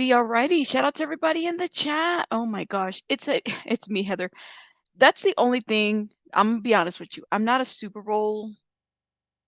alrighty. Shout out to everybody in the chat. Oh my gosh. It's me, Heather. That's the only thing. I'm gonna be honest with you. I'm not a Super Bowl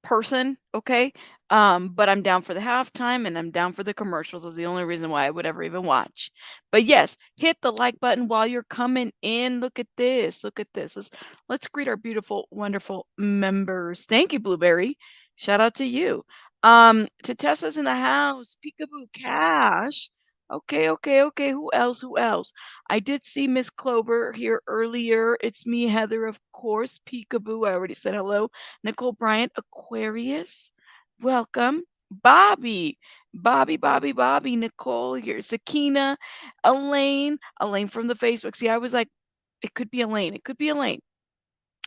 person, okay? But I'm down for the halftime and I'm down for the commercials is the only reason why I would ever even watch. But yes, hit the like button while you're coming in. Look at this. Look at this. Let's greet our beautiful, wonderful members. Thank you, Blueberry. Shout out to you. To Tessa's in the house. Peekaboo Cash. Okay, okay, okay. Who else? Who else? I did see Miss Clover here earlier. It's me, Heather, of course. Peekaboo. I already said hello. Nicole Bryant, Aquarius. Welcome. Bobby, Nicole here. Sakina, Elaine from the Facebook. See, I was like, it could be Elaine. It could be Elaine.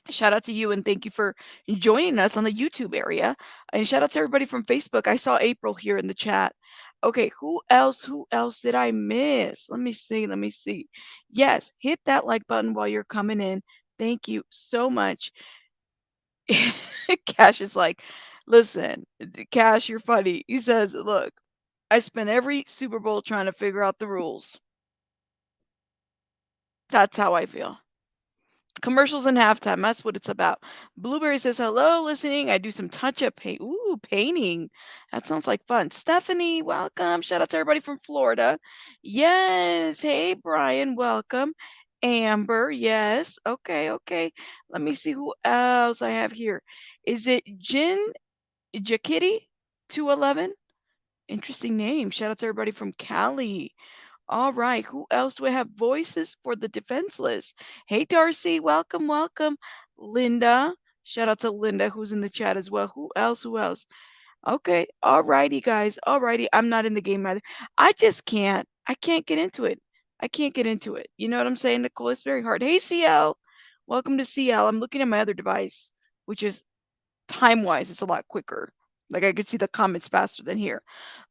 Shout out to you and thank you for joining us on the YouTube area. And shout out to everybody from Facebook. I saw April here in the chat. Okay, who else? Who else did I miss? Let me see. Let me see. Yes, hit that like button while you're coming in. Thank you so much. Cash is like, listen, Cash, you're funny. He says, look, I spent every Super Bowl trying to figure out the rules. That's how I feel. Commercials and halftime. That's what it's about. Blueberry says, hello, listening. I do some touch up paint. Ooh, painting. That sounds like fun. Stephanie, welcome. Shout out to everybody from Florida. Yes. Hey, Brian, welcome. Amber, yes. Okay, okay. Let me see who else I have here. Is it Jin Jakitty 211? Interesting name. Shout out to everybody from Cali. All right. Who else do we have? Voices for the defenseless. Hey, Darcy. Welcome, welcome. Linda. Shout out to Linda, who's in the chat as well. Who else? Who else? Okay. All righty, guys. All righty. I'm not in the game either. I just can't. I can't get into it. I can't get into it. You know what I'm saying, Nicole? It's very hard. Hey, CL. Welcome to CL. I'm looking at my other device, which is time-wise, it's a lot quicker. Like, I could see the comments faster than here.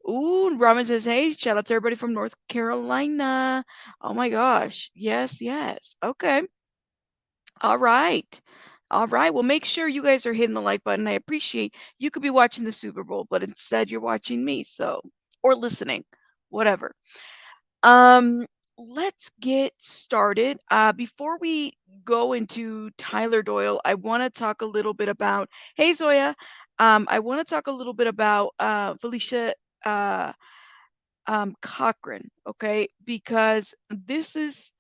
Ooh, Ramen says, "Hey, shout out to everybody from North Carolina." Oh my gosh. Yes, yes. Okay. All right. All right. Well, make sure you guys are hitting the like button. I appreciate you could be watching the Super Bowl, but instead you're watching me, so or listening, whatever. Um, let's get started. Before we go into Tyler Doyle, I want to talk a little bit about. Hey, Zoya. I want to talk a little bit about Felicia uh, Cochran. Okay, because this is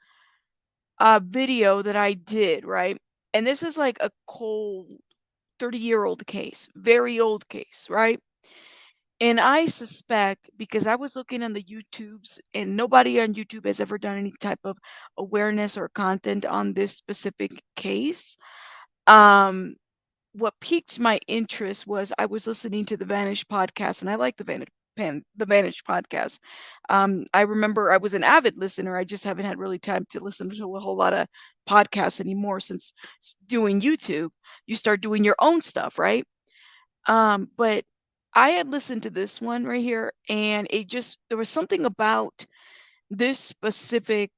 a video that I did, right? And this is like a cold 30-year-old case, very old case, right? And I suspect because I was looking on the YouTubes and nobody on YouTube has ever done any type of awareness or content on this specific case. Um, what piqued my interest was I was listening to the Vanish podcast, and I like the Vanish podcast. I remember I was an avid listener. I just haven't had really time to listen to a whole lot of podcasts anymore since doing YouTube. You start doing your own stuff, right? But I had listened to this one right here, and there was something about this specific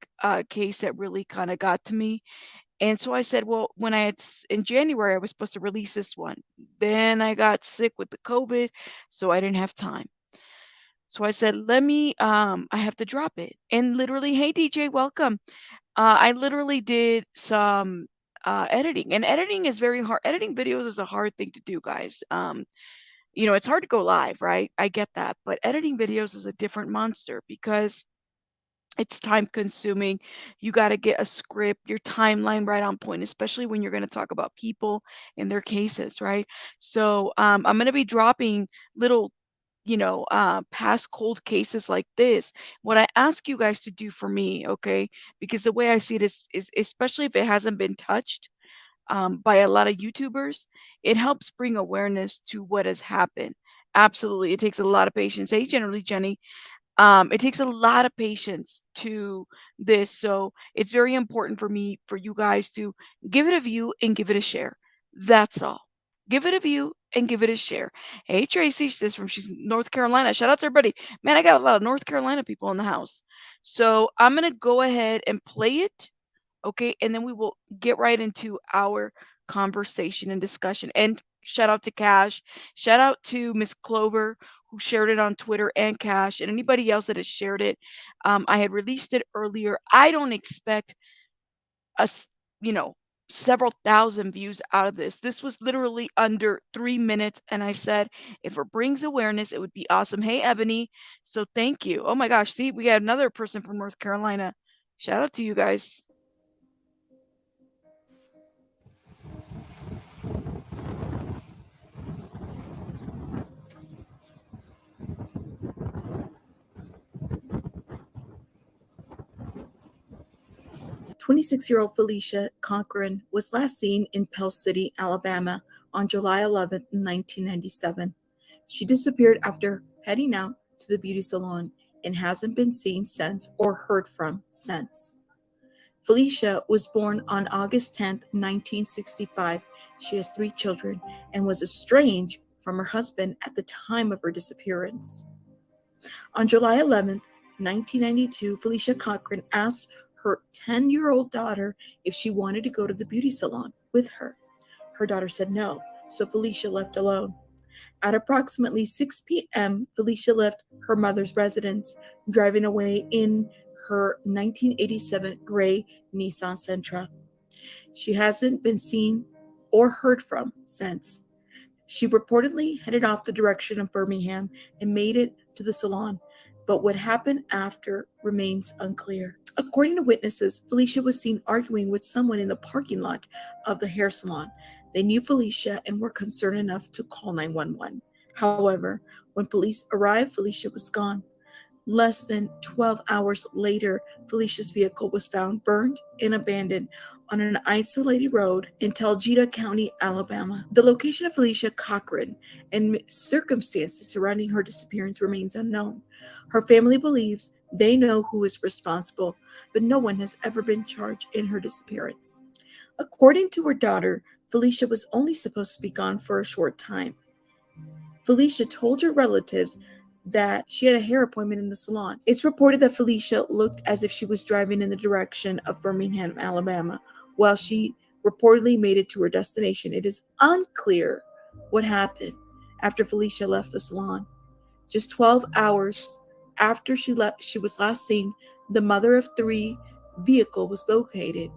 case that really kind of got to me. And so I said, well, when in January, I was supposed to release this one. Then I got sick with the COVID, so I didn't have time. So I said, I have to drop it. And literally, hey, DJ, welcome. I literally did some editing, and editing is very hard. Editing videos is a hard thing to do, guys. It's hard to go live, right? I get that. But editing videos is a different monster because it's time consuming. You got to get a script, your timeline right on point, especially when you're going to talk about people and their cases, right? So I'm going to be dropping little, past cold cases like this. What I ask you guys to do for me, okay? Because the way I see it is especially if it hasn't been touched by a lot of YouTubers, it helps bring awareness to what has happened. Absolutely. It takes a lot of patience. Hey, generally, Jenny, it takes a lot of patience to this. So it's very important for me, for you guys to give it a view and give it a share. That's all. Give it a view and give it a share. Hey, Tracy, she's North Carolina. Shout out to everybody. Man, I got a lot of North Carolina people in the house. So I'm going to go ahead and play it. Okay. And then we will get right into our conversation and discussion. And Shout out to Cash. Shout out to Miss Clover who shared it on Twitter, and Cash, and anybody else that has shared it. I had released it earlier. I don't expect us, you know, several thousand views out of this. This was literally under 3 minutes. And I said, if it brings awareness, it would be awesome. Hey, Ebony. So thank you. Oh my gosh. See, we got another person from North Carolina. Shout out to you guys. 26-year-old Felicia Cochran was last seen in Pell City, Alabama on July 11, 1997. She disappeared after heading out to the beauty salon and hasn't been seen since or heard from since. Felicia was born on August 10, 1965. She has 3 children and was estranged from her husband at the time of her disappearance. On July 11, 1992, Felicia Cochran asked her 10-year-old daughter if she wanted to go to the beauty salon with her. Her daughter said no, so Felicia left alone. At approximately 6 p.m., Felicia left her mother's residence, driving away in her 1987 gray Nissan Sentra. She hasn't been seen or heard from since. She reportedly headed off the direction of Birmingham and made it to the salon, but what happened after remains unclear. According to witnesses, Felicia was seen arguing with someone in the parking lot of the hair salon. They knew Felicia and were concerned enough to call 911. However, when police arrived, Felicia was gone. Less than 12 hours later, Felicia's vehicle was found burned and abandoned on an isolated road in Talladega County, Alabama. The location of Felicia Cochran and circumstances surrounding her disappearance remains unknown. Her family believes they know who is responsible, but no one has ever been charged in her disappearance. According to her daughter, Felicia was only supposed to be gone for a short time. Felicia told her relatives that she had a hair appointment in the salon. It's reported that Felicia looked as if she was driving in the direction of Birmingham, Alabama, while she reportedly made it to her destination. It is unclear what happened after Felicia left the salon. Just 12 hours after she was last seen, the mother of 3 vehicle was located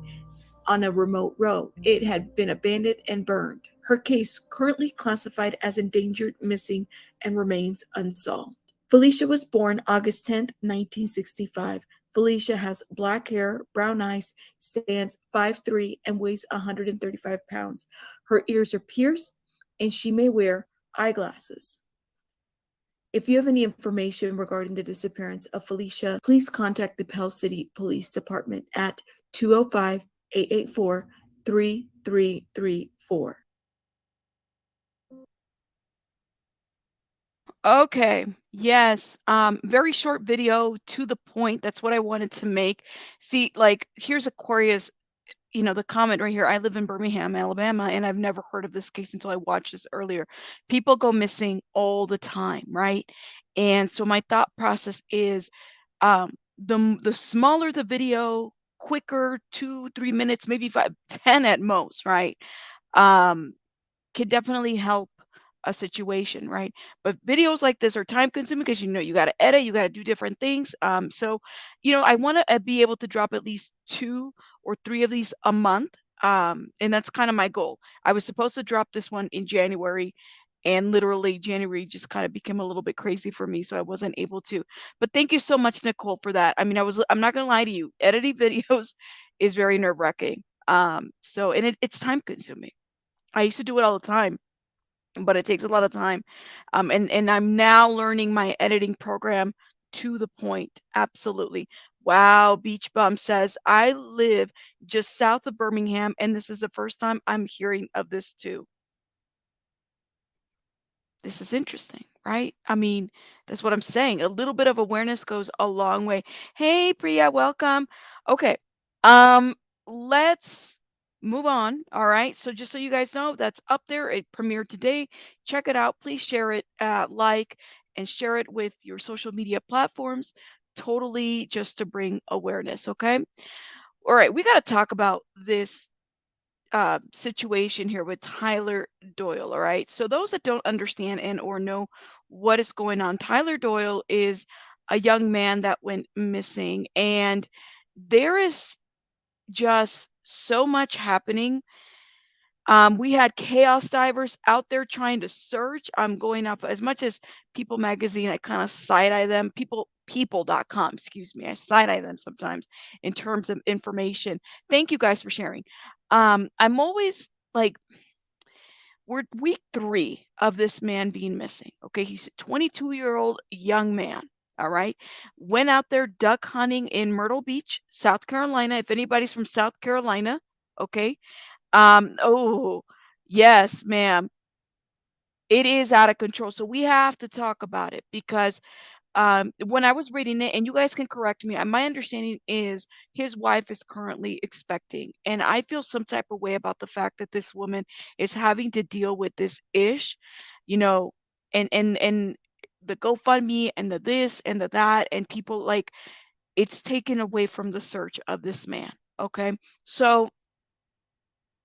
on a remote road. It had been abandoned and burned. Her case currently classified as endangered, missing, and remains unsolved. Felicia was born August 10, 1965. Felicia has black hair, brown eyes, stands 5'3", and weighs 135 pounds. Her ears are pierced, and she may wear eyeglasses. If you have any information regarding the disappearance of Felicia, please contact the Pell City Police Department at 205-884-3334. Okay. Yes. Very short video to the point. That's what I wanted to make. See, like, here's Aquarius, the comment right here. I live in Birmingham, Alabama, and I've never heard of this case until I watched this earlier. People go missing all the time, right? And so my thought process is, the smaller the video, quicker, 2, 3 minutes, maybe 5, 10 at most, right? Um, can definitely help a situation, right? But videos like this are time consuming because you got to edit, you got to do different things. So I want to be able to drop at least 2 or 3 of these a month. And that's kind of my goal. I was supposed to drop this one in January, and literally January just kind of became a little bit crazy for me, so I wasn't able to. But thank you so much, Nicole, for that. I mean, I'm not gonna lie to you, editing videos is very nerve-wracking. So and it's time consuming. I used to do it all the time, but it takes a lot of time. And I'm now learning my editing program to the point. Absolutely. Wow, Beach Bum says, I live just south of Birmingham, and this is the first time I'm hearing of this too. This is interesting, right? I mean, that's what I'm saying. A little bit of awareness goes a long way. Hey, Priya, welcome. Okay. Um, let's move on. All right. So just so you guys know, that's up there. It premiered today. Check it out. Please share it, like, and share it with your social media platforms. Totally just to bring awareness. Okay. All right. We got to talk about this situation here with Tyler Doyle. All right. So those that don't understand and or know what is going on, Tyler Doyle is a young man that went missing, and there is just so much happening. We had chaos divers out there trying to search. I'm going up as much as People Magazine. I kind of side eye them. People.com, excuse me. I side eye them sometimes in terms of information. Thank you guys for sharing. I'm always like, we're week 3 of this man being missing. Okay, he's a 22-year-old young man. All right, went out there duck hunting in Myrtle Beach, South Carolina. If anybody's from South Carolina, okay, oh, yes, ma'am. It is out of control. So we have to talk about it because when I was reading it, and you guys can correct me, my understanding is his wife is currently expecting. And I feel some type of way about the fact that this woman is having to deal with this ish, you know, and the GoFundMe and the this and the that, and people like it's taken away from the search of this man. Okay. So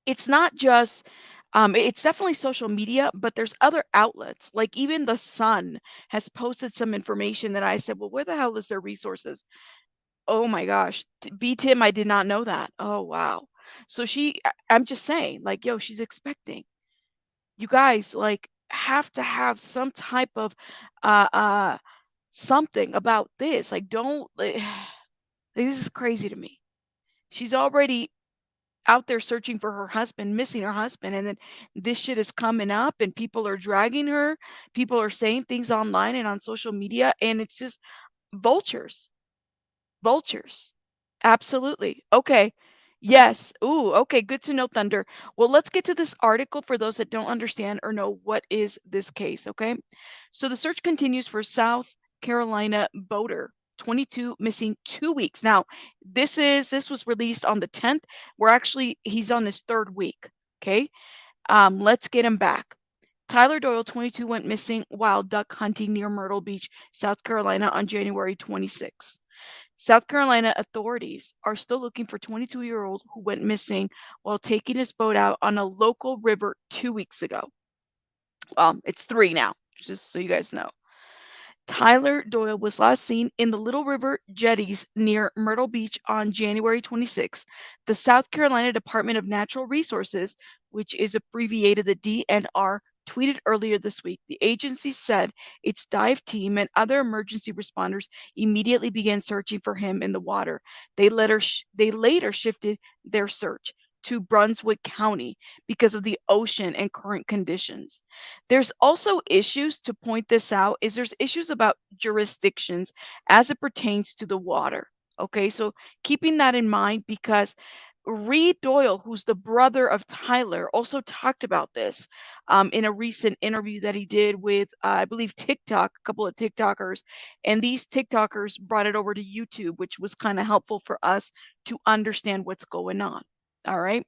it's not just it's definitely social media, but there's other outlets. Like even the Sun has posted some information that I said, "Well, where the hell is their resources?" Oh my gosh. B Tim, I did not know that. Oh wow. So I'm just saying, like, yo, she's expecting. You guys like have to have some type of uh uh something about this. Like don't this is crazy to me. She's already out there searching for her husband, missing her husband, and then this shit is coming up and people are dragging her. People are saying things online and on social media, and it's just vultures. Vultures. Absolutely. Okay. Yes. Ooh, okay, good to know, Thunder. Well, let's get to this article for those that don't understand or know what is this case, okay? So the search continues for South Carolina boater 22 missing 2 weeks. Now, this was released on the 10th. He's on his 3rd week, okay? Let's get him back. Tyler Doyle, 22, went missing while duck hunting near Myrtle Beach, South Carolina on January 26. South Carolina authorities are still looking for 22-year-old who went missing while taking his boat out on a local river 2 weeks ago. It's 3 now, just so you guys know. Tyler Doyle was last seen in the Little River jetties near Myrtle Beach on January 26. The South Carolina Department of Natural Resources, which is abbreviated the DNR, tweeted earlier this week. The agency said its dive team and other emergency responders immediately began searching for him in the water. They later shifted their search to Brunswick County because of the ocean and current conditions. There's also issues to point this out is there's issues about jurisdictions as it pertains to the water. Okay, so keeping that in mind because Reed Doyle, who's the brother of Tyler, also talked about this in a recent interview that he did with, I believe, TikTok, a couple of TikTokers. And these TikTokers brought it over to YouTube, which was kind of helpful for us to understand what's going on. All right.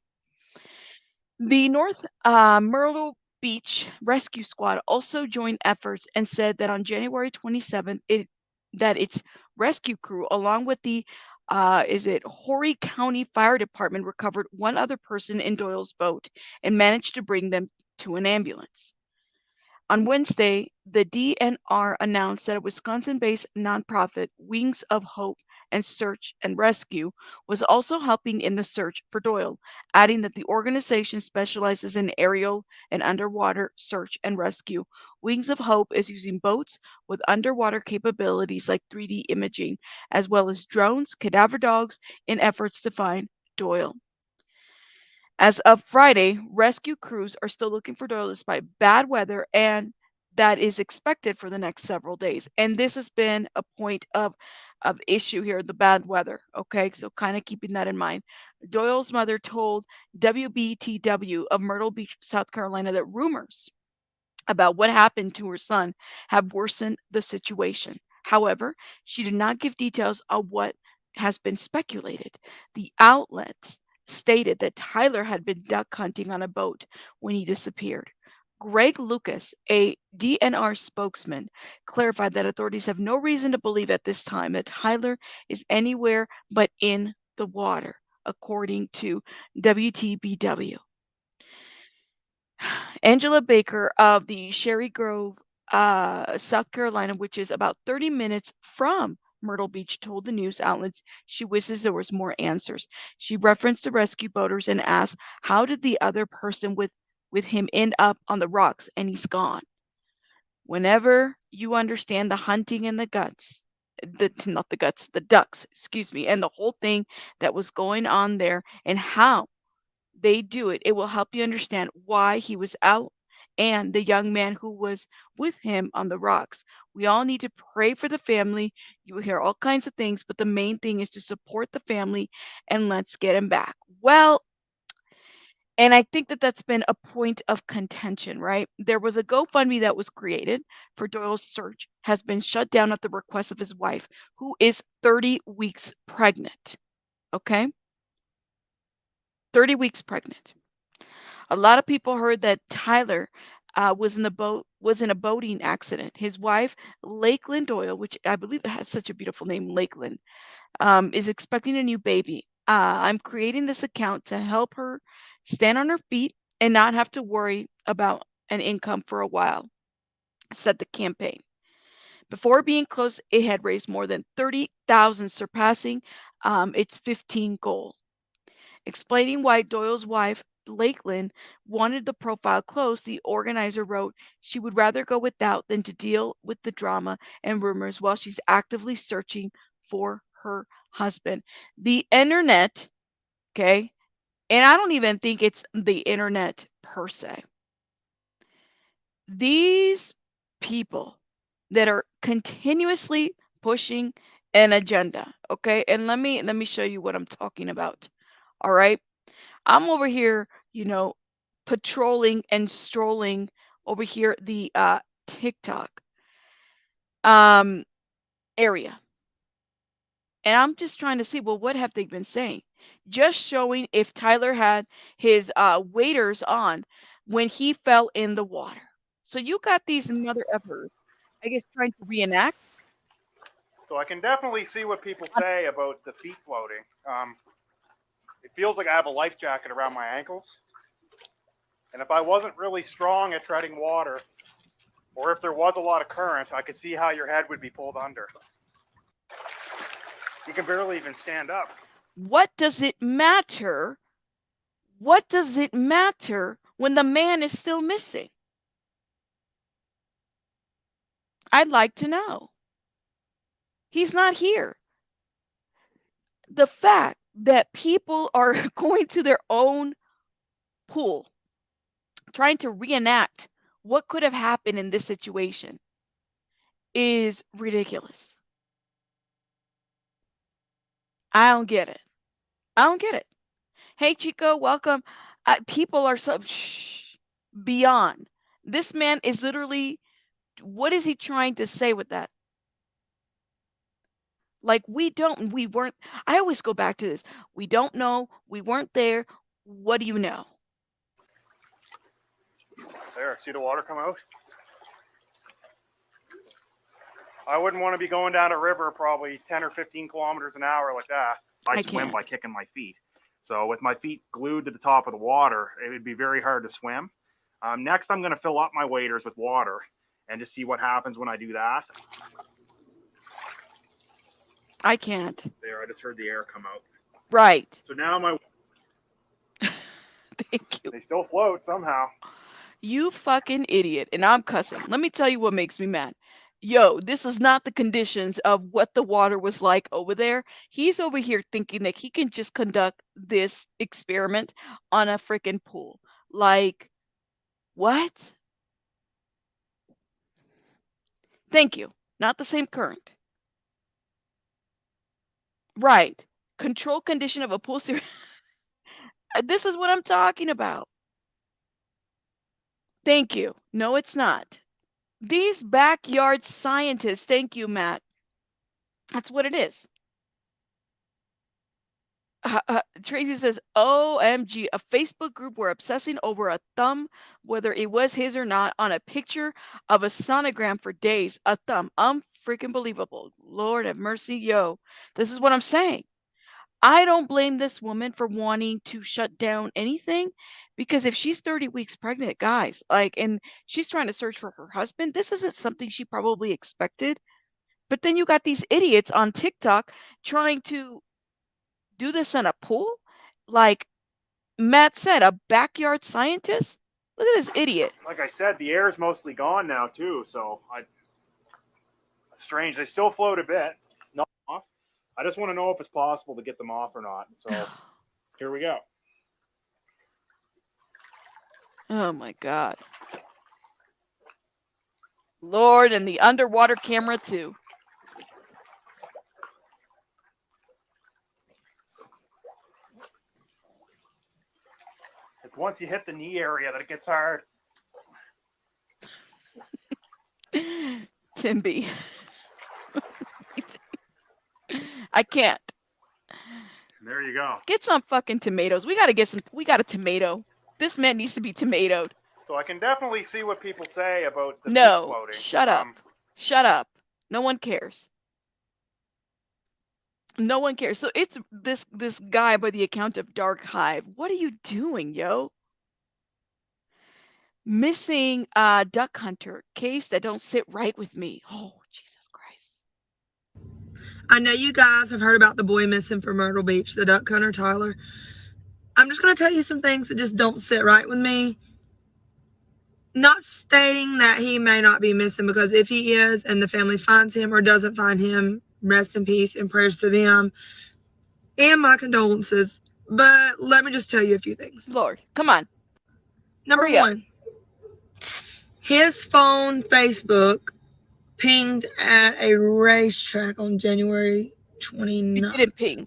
The North Myrtle Beach Rescue Squad also joined efforts and said that on January 27th, that its rescue crew, along with the Horry County Fire Department, recovered one other person in Doyle's boat and managed to bring them to an ambulance. On Wednesday, the DNR announced that a Wisconsin based nonprofit, Wings of Hope and Search and Rescue, was also helping in the search for Doyle, adding that the organization specializes in aerial and underwater search and rescue. Wings of Hope is using boats with underwater capabilities like 3D imaging, as well as drones, cadaver dogs, in efforts to find Doyle. As of Friday, rescue crews are still looking for Doyle despite bad weather and that is expected for the next several days. And this has been a point of issue here, the bad weather. Okay, so kind of keeping that in mind. Doyle's mother told WBTW of Myrtle Beach, South Carolina, that rumors about what happened to her son have worsened the situation. However, she did not give details on what has been speculated. The outlets stated that Tyler had been duck hunting on a boat when he disappeared. Greg Lucas, a DNR spokesman, clarified that authorities have no reason to believe at this time that Tyler is anywhere but in the water, according to WTBW. Angela Baker of the Sherry Grove, South Carolina, which is about 30 minutes from Myrtle Beach, told the news outlets she wishes there was more answers. She referenced the rescue boaters and asked, "How did the other person with him end up on the rocks and he's gone?" Whenever you understand the hunting and the guts, not the guts, the ducks, excuse me, and the whole thing that was going on there and how they do it, it will help you understand why he was out and the young man who was with him on the rocks. We all need to pray for the family. You will hear all kinds of things, but the main thing is to support the family and let's get him back. Well, and I think that that's been a point of contention, right? There was a GoFundMe that was created for Doyle's search, has been shut down at the request of his wife, who is 30 weeks pregnant. Okay? 30 weeks pregnant. A lot of people heard that Tyler was in a boating accident. His wife, Lakelyn Doyle, which I believe has such a beautiful name, Lakelyn, is expecting a new baby. I'm creating this account to help her stand on her feet and not have to worry about an income for a while, said the campaign. Before being closed, it had raised more than 30,000, surpassing its 15 goal. Explaining why Doyle's wife, Lakelyn, wanted the profile closed, the organizer wrote she would rather go without than to deal with the drama and rumors while she's actively searching for her husband. The internet, okay, and I don't even think it's the internet per se. These people that are continuously pushing an agenda, okay? And let me show you what I'm talking about. All right? I'm over here, patrolling and strolling over here the TikTok um area. And I'm just trying to see, well, what have they been saying? Just showing if Tyler had his waders on when he fell in the water. So you got these mother effers, I guess, trying to reenact. So I can definitely see what people say about the feet floating. It feels like I have a life jacket around my ankles. And if I wasn't really strong at treading water, or if there was a lot of current, I could see how your head would be pulled under. You can barely even stand up. What does it matter? What does it matter when the man is still missing? I'd like to know. He's not here. The fact that people are going to their own pool, trying to reenact what could have happened in this situation is ridiculous. I don't get it. I don't get it. Hey, Chico, welcome. People are so beyond. This man is literally, what is he trying to say with that? Like, we weren't, I always go back to this. We don't know. We weren't there. What do you know? There, see the water come out? I wouldn't want to be going down a river probably 10 or 15 kilometers an hour like that. I swim by kicking my feet. So with my feet glued to the top of the water, it would be very hard to swim. Next, I'm going to fill up my waders with water and just see what happens when I do that. I can't. There, I just heard the air come out. Right. So now my... Thank you. They still float somehow. You fucking idiot. And I'm cussing. Let me tell you what makes me mad. Yo, this is not the conditions of what the water was like over there. He's over here thinking that he can just conduct this experiment on a freaking pool. Like, what? Thank you. Not the same current. Right. Control condition of a pool series. This is what I'm talking about. Thank you. No, it's not. These backyard scientists, thank you, Matt. That's what it is. Tracy says, OMG, a Facebook group were obsessing over a thumb, whether it was his or not, on a picture of a sonogram for days. A thumb. Freaking believable. Lord have mercy, yo. This is what I'm saying. I don't blame this woman for wanting to shut down anything, because if she's 30 weeks pregnant, guys, like, and she's trying to search for her husband, this isn't something she probably expected. But then you got these idiots on TikTok trying to do this in a pool. Like Matt said, a backyard scientist. Look at this idiot. Like I said, the air is mostly gone now too, so it's strange. They still float a bit, not off. I just want to know if it's possible to get them off or not. So here we go. Oh my God. Lord, and the underwater camera too. It's once you hit the knee area that it gets hard. Timby. I can't. There you go. Get some fucking tomatoes. We got a tomato. This man needs to be tomatoed. So I can definitely see what people say about the feet No, floating. shut up. Shut up. No one cares. No one cares. So it's this guy by the account of Dark Hive. What are you doing, yo? Missing duck hunter. Case that don't sit right with me. Oh, Jesus Christ. I know you guys have heard about the boy missing from Myrtle Beach, the duck hunter, Tyler. I'm just going to tell you some things that just don't sit right with me. Not stating that he may not be missing, because if he is and the family finds him or doesn't find him, rest in peace and prayers to them and my condolences. But let me just tell you a few things. Lord, come on. Number one, his phone, Facebook, pinged at a racetrack on January 29th. It didn't ping.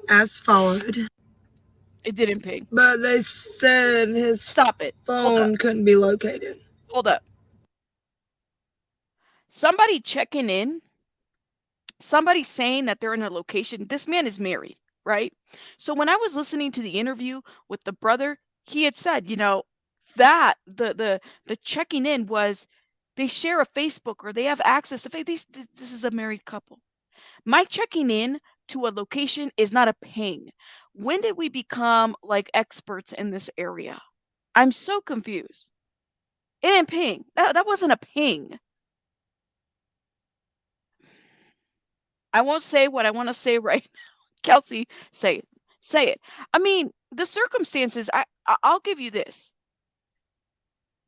As followed. It didn't ping. But they said his Stop it. phone couldn't be located. Hold up. Somebody checking in, somebody saying that they're in a location. This man is married, right? So when I was listening to the interview with the brother, he had said, you know, that the checking in was they share a Facebook or they have access to Facebook. This is a married couple. My checking in to a location is not a ping. When did we become like experts in this area? I'm so confused. It didn't ping. That wasn't a ping. I won't say what I want to say right now. Kelsey, say it. Say it. I mean, the circumstances, I'll give you this.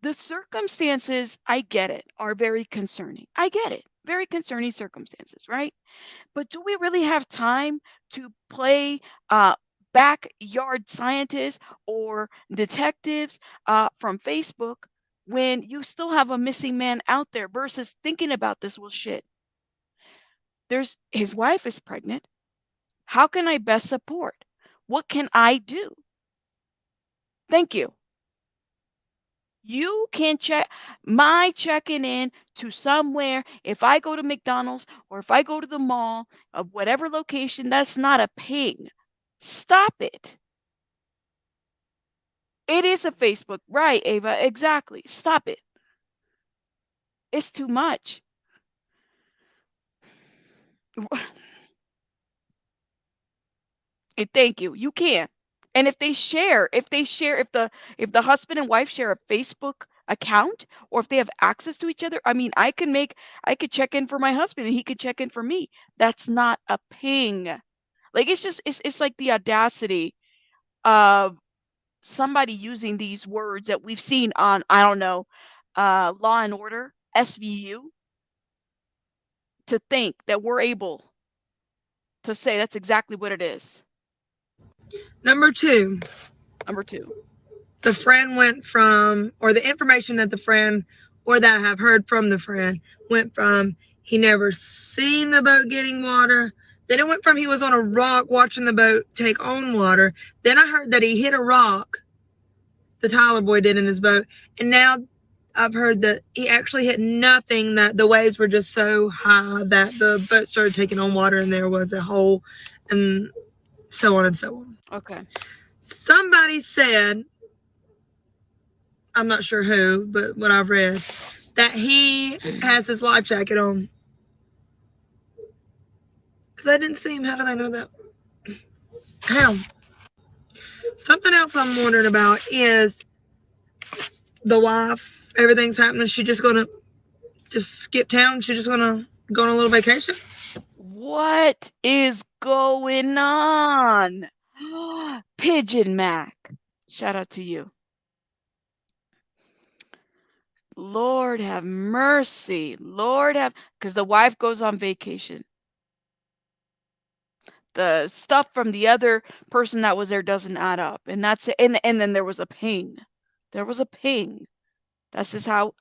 The circumstances, I get it, are very concerning. I get it. Very concerning circumstances, right? But do we really have time to play backyard scientists or detectives from Facebook when you still have a missing man out there versus thinking about this? Well, shit. His wife is pregnant. How can I best support? What can I do? Thank you. You can check my checking in to somewhere. If I go to McDonald's or if I go to the mall of whatever location, that's not a ping. Stop it. It is a Facebook. Right, Ava. Exactly. Stop it. It's too much. Thank you. You can. And if the husband and wife share a Facebook account or if they have access to each other, I mean, I could check in for my husband and he could check in for me. That's not a ping. Like it's like the audacity of somebody using these words that we've seen on, I don't know, Law and Order, SVU, to think that we're able to say that's exactly what it is. Number two, the friend went from, or the information that the friend, or that I have heard from the friend, went from he never seen the boat getting water. Then it went from he was on a rock watching the boat take on water. Then I heard that he hit a rock, the Tyler boy did in his boat. And now I've heard that he actually hit nothing, that the waves were just so high that the boat started taking on water and there was a hole, and so on and so on. Okay. Somebody said, I'm not sure who, but what I've read, that he has his life jacket on. They didn't see him. How do they know that? How? Something else I'm wondering about is the wife. Everything's happening. She just gonna just skip town. She just gonna go on a little vacation. What is going on? Pigeon Mac. Shout out to you. Lord have mercy. Lord have, because the wife goes on vacation. The stuff from the other person that was there doesn't add up. And that's it. And then there was a ping. There was a ping. That's just how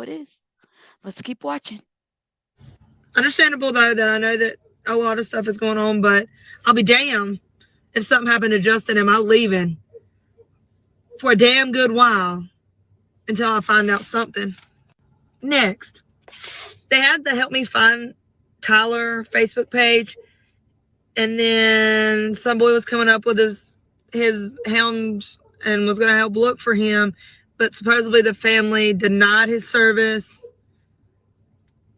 it is. Let's keep watching. Understandable though that I know that a lot of stuff is going on, but I'll be damned if something happened to Justin. Am I leaving for a damn good while until I find out something? Next, they had the Help Me Find Tyler Facebook page, and then some boy was coming up with his hounds and was going to help look for him, but supposedly the family denied his service.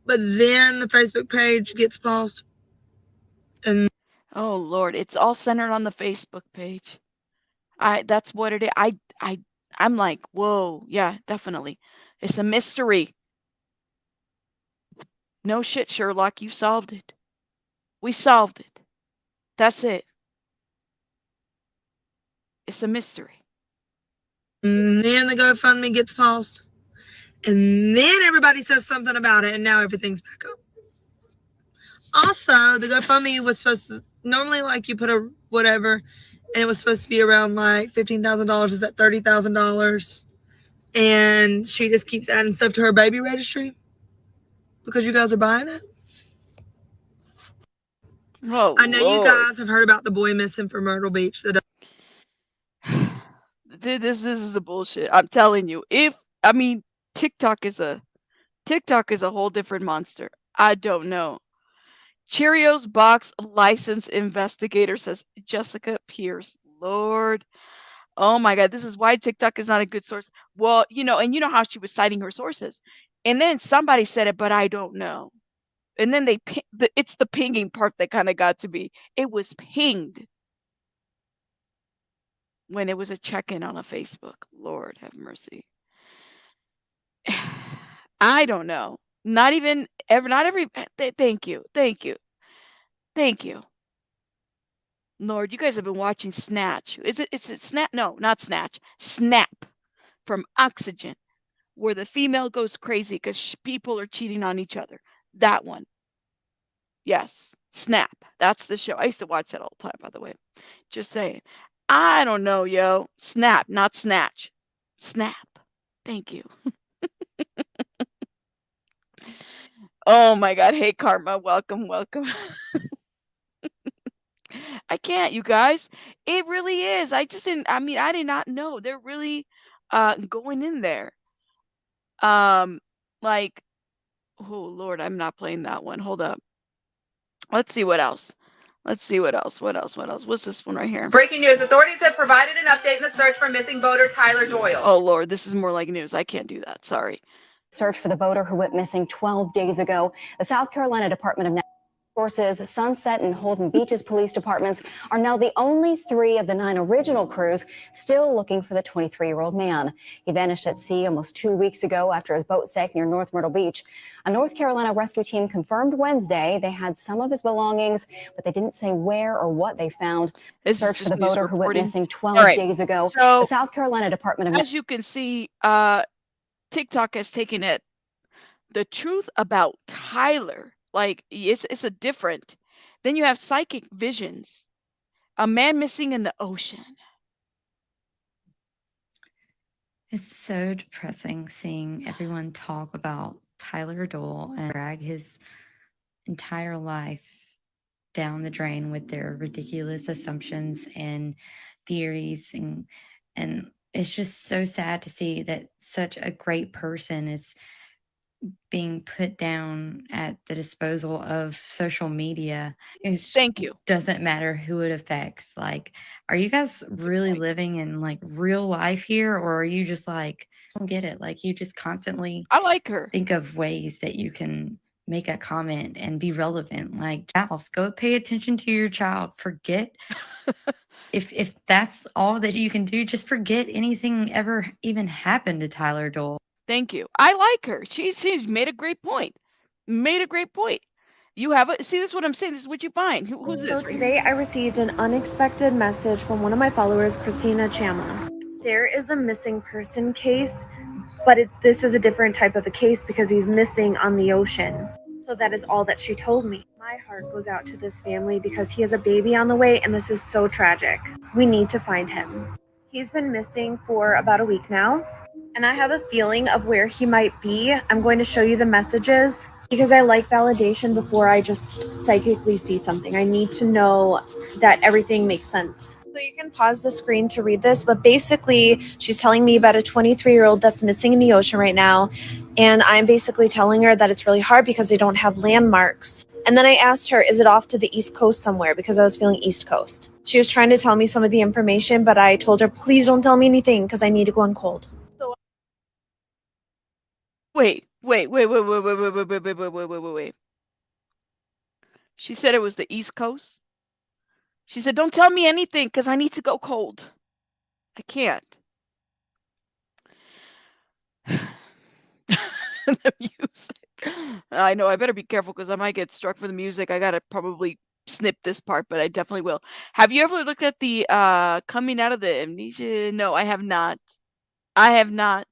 But then the Facebook page gets paused. And oh Lord, it's all centered on the Facebook page. That's what it is. I'm like, whoa, yeah, definitely. It's a mystery. No shit, Sherlock, you solved it. We solved it. That's it. It's a mystery. And then the GoFundMe gets paused. And then everybody says something about it, and now everything's back up. Also, the GoFundMe was supposed to, normally like you put a whatever, and it was supposed to be around like $15,000. Is that $30,000? And she just keeps adding stuff to her baby registry because you guys are buying it. Oh, I know Lord. you guys have heard about the boy missing from Myrtle Beach. This is the bullshit. I'm telling you. TikTok is a whole different monster. I don't know. Cheerios box license investigator says Jessica Pierce. Lord. Oh my God. This is why TikTok is not a good source. Well, and you know how she was citing her sources. And then somebody said it, but I don't know. And then it's the pinging part that kind of got to me. It was pinged when it was a check-in on a Facebook. Lord have mercy. I don't know. Not every. Thank you. Lord, you guys have been watching Snatch. It's Snap? No, not Snatch. Snap from Oxygen, where the female goes crazy because people are cheating on each other. That one. Yes, Snap. That's the show. I used to watch that all the time, by the way. Just saying. I don't know, yo. Snap, not Snatch. Snap. Thank you. Oh my God. Hey, Karma. Welcome. I can't, you guys. It really is. I did not know. They're really going in there. Like, oh Lord, I'm not playing that one. Hold up. Let's see what else. What's this one right here? Breaking news. Authorities have provided an update in the search for missing boater Tyler Doyle. Oh Lord, this is more like news. I can't do that. Sorry. Search for the boater who went missing 12 days ago. The South Carolina Department of Sources, Sunset and Holden Beaches police departments are now the only 3 of the 9 original crews still looking for the 23-year-old man. He vanished at sea almost 2 weeks ago after his boat sank near North Myrtle Beach. A North Carolina rescue team confirmed Wednesday they had some of his belongings, but they didn't say where or what they found. Search for the boater who went missing 12 days ago. So, the South Carolina Department of As you can see, TikTok has taken it. The truth about Tyler. Like, it's a different. Then you have psychic visions. A man missing in the ocean. It's so depressing seeing everyone talk about Tyler Doyle and drag his entire life down the drain with their ridiculous assumptions and theories. And it's just so sad to see that such a great person is being put down at the disposal of social media. Thank you. Doesn't matter who it affects. Like, are you guys really living in like real life here, or are you just like, I don't get it? Like, you just constantly I like her. think of ways that you can make a comment and be relevant. Like, house, go pay attention to your child. Forget if that's all that you can do, just forget anything ever even happened to Tyler Doyle. Thank you. I like her. She's made a great point. Made a great point. You have a see. This is what I'm saying. This is what you find. Who's this? So today I received an unexpected message from one of my followers, Christina Chama. There is a missing person case, but this is a different type of a case because he's missing on the ocean. So that is all that she told me. My heart goes out to this family because he has a baby on the way and this is so tragic. We need to find him. He's been missing for about a week now, and I have a feeling of where he might be. I'm going to show you the messages because I like validation before I just psychically see something. I need to know that everything makes sense. So you can pause the screen to read this, but basically she's telling me about a 23-year-old that's missing in the ocean right now. And I'm basically telling her that it's really hard because they don't have landmarks. And then I asked her, is it off to the East Coast somewhere? Because I was feeling East Coast. She was trying to tell me some of the information, but I told her, please don't tell me anything because I need to go on cold. Wait. She said it was the East Coast. She said, don't tell me anything because I need to go cold. I can't. The music. I know I better be careful because I might get struck for the music. I gotta probably snip this part, but I definitely will. Have you ever looked at the coming out of the amnesia? No, I have not. I have not.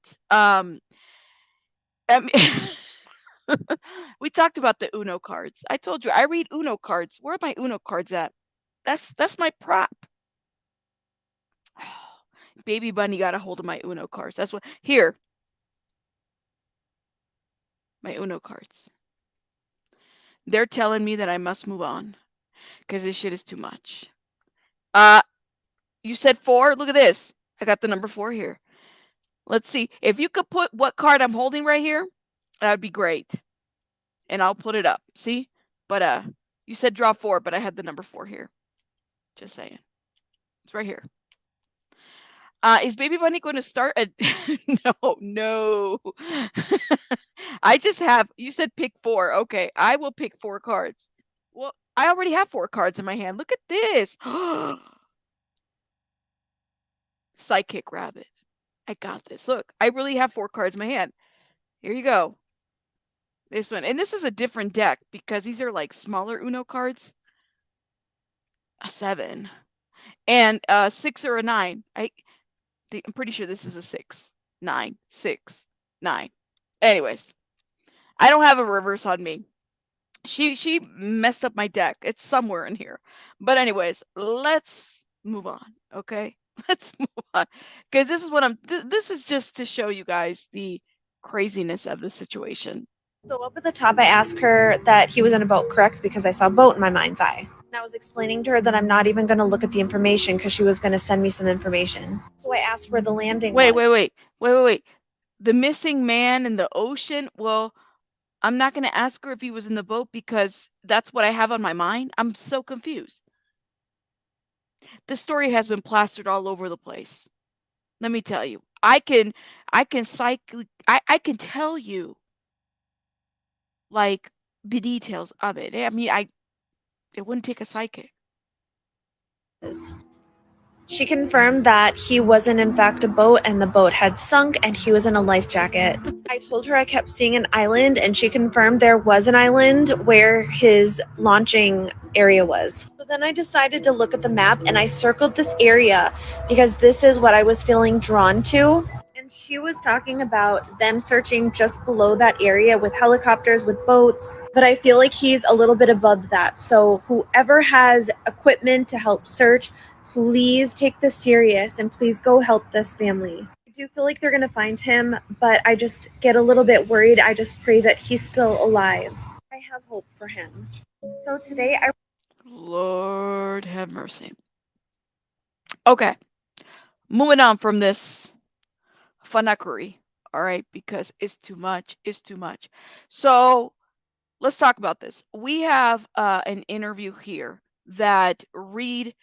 I mean, we talked about the Uno cards. I told you I read Uno cards. Where are my Uno cards at? That's my prop. Baby Bunny got a hold of my Uno cards. That's what here. My Uno cards. They're telling me that I must move on because this shit is too much. You said 4. Look at this. I got the number 4 here. Let's see if you could put what card I'm holding right here. That'd be great, and I'll put it up. See, but you said draw 4, but I had the number 4 here. Just saying, it's right here. Is Baby Bunny going to start a no. I just have you said pick 4. Okay, I will pick 4 cards. Well, I already have 4 cards in my hand. Look at this. Psychic rabbit. I got this. Look, I really have 4 cards in my hand. Here you go. This one. And this is a different deck because these are like smaller Uno cards. A 7. And a 6 or a 9. I'm pretty sure this is a 6. 9. 6. 9. Anyways, I don't have a reverse on me. She messed up my deck. It's somewhere in here. But anyways, let's move on, okay? Let's move on. Because this is what this is just to show you guys the craziness of the situation. So up at the top, I asked her that he was in a boat, correct? Because I saw boat in my mind's eye. And I was explaining to her that I'm not even going to look at the information because she was going to send me some information. So I asked where the landing was. Wait. The missing man in the ocean? Well, I'm not going to ask her if he was in the boat because that's what I have on my mind. I'm so confused. The story has been plastered all over the place. Let me tell you. I can tell you like the details of it. I mean, it wouldn't take a psychic. She confirmed that he wasn't in fact a boat and the boat had sunk and he was in a life jacket. I told her I kept seeing an island and she confirmed there was an island where his launching area was. So then I decided to look at the map and I circled this area because this is what I was feeling drawn to. And she was talking about them searching just below that area with helicopters, with boats. But I feel like he's a little bit above that. So whoever has equipment to help search, please take this serious and please go help this family. I do feel like they're going to find him, but I just get a little bit worried. I just pray that he's still alive. I have hope for him. So today Lord have mercy. Okay. Moving on from this funakery, all right, because it's too much. It's too much. So let's talk about this. We have an interview here that Reed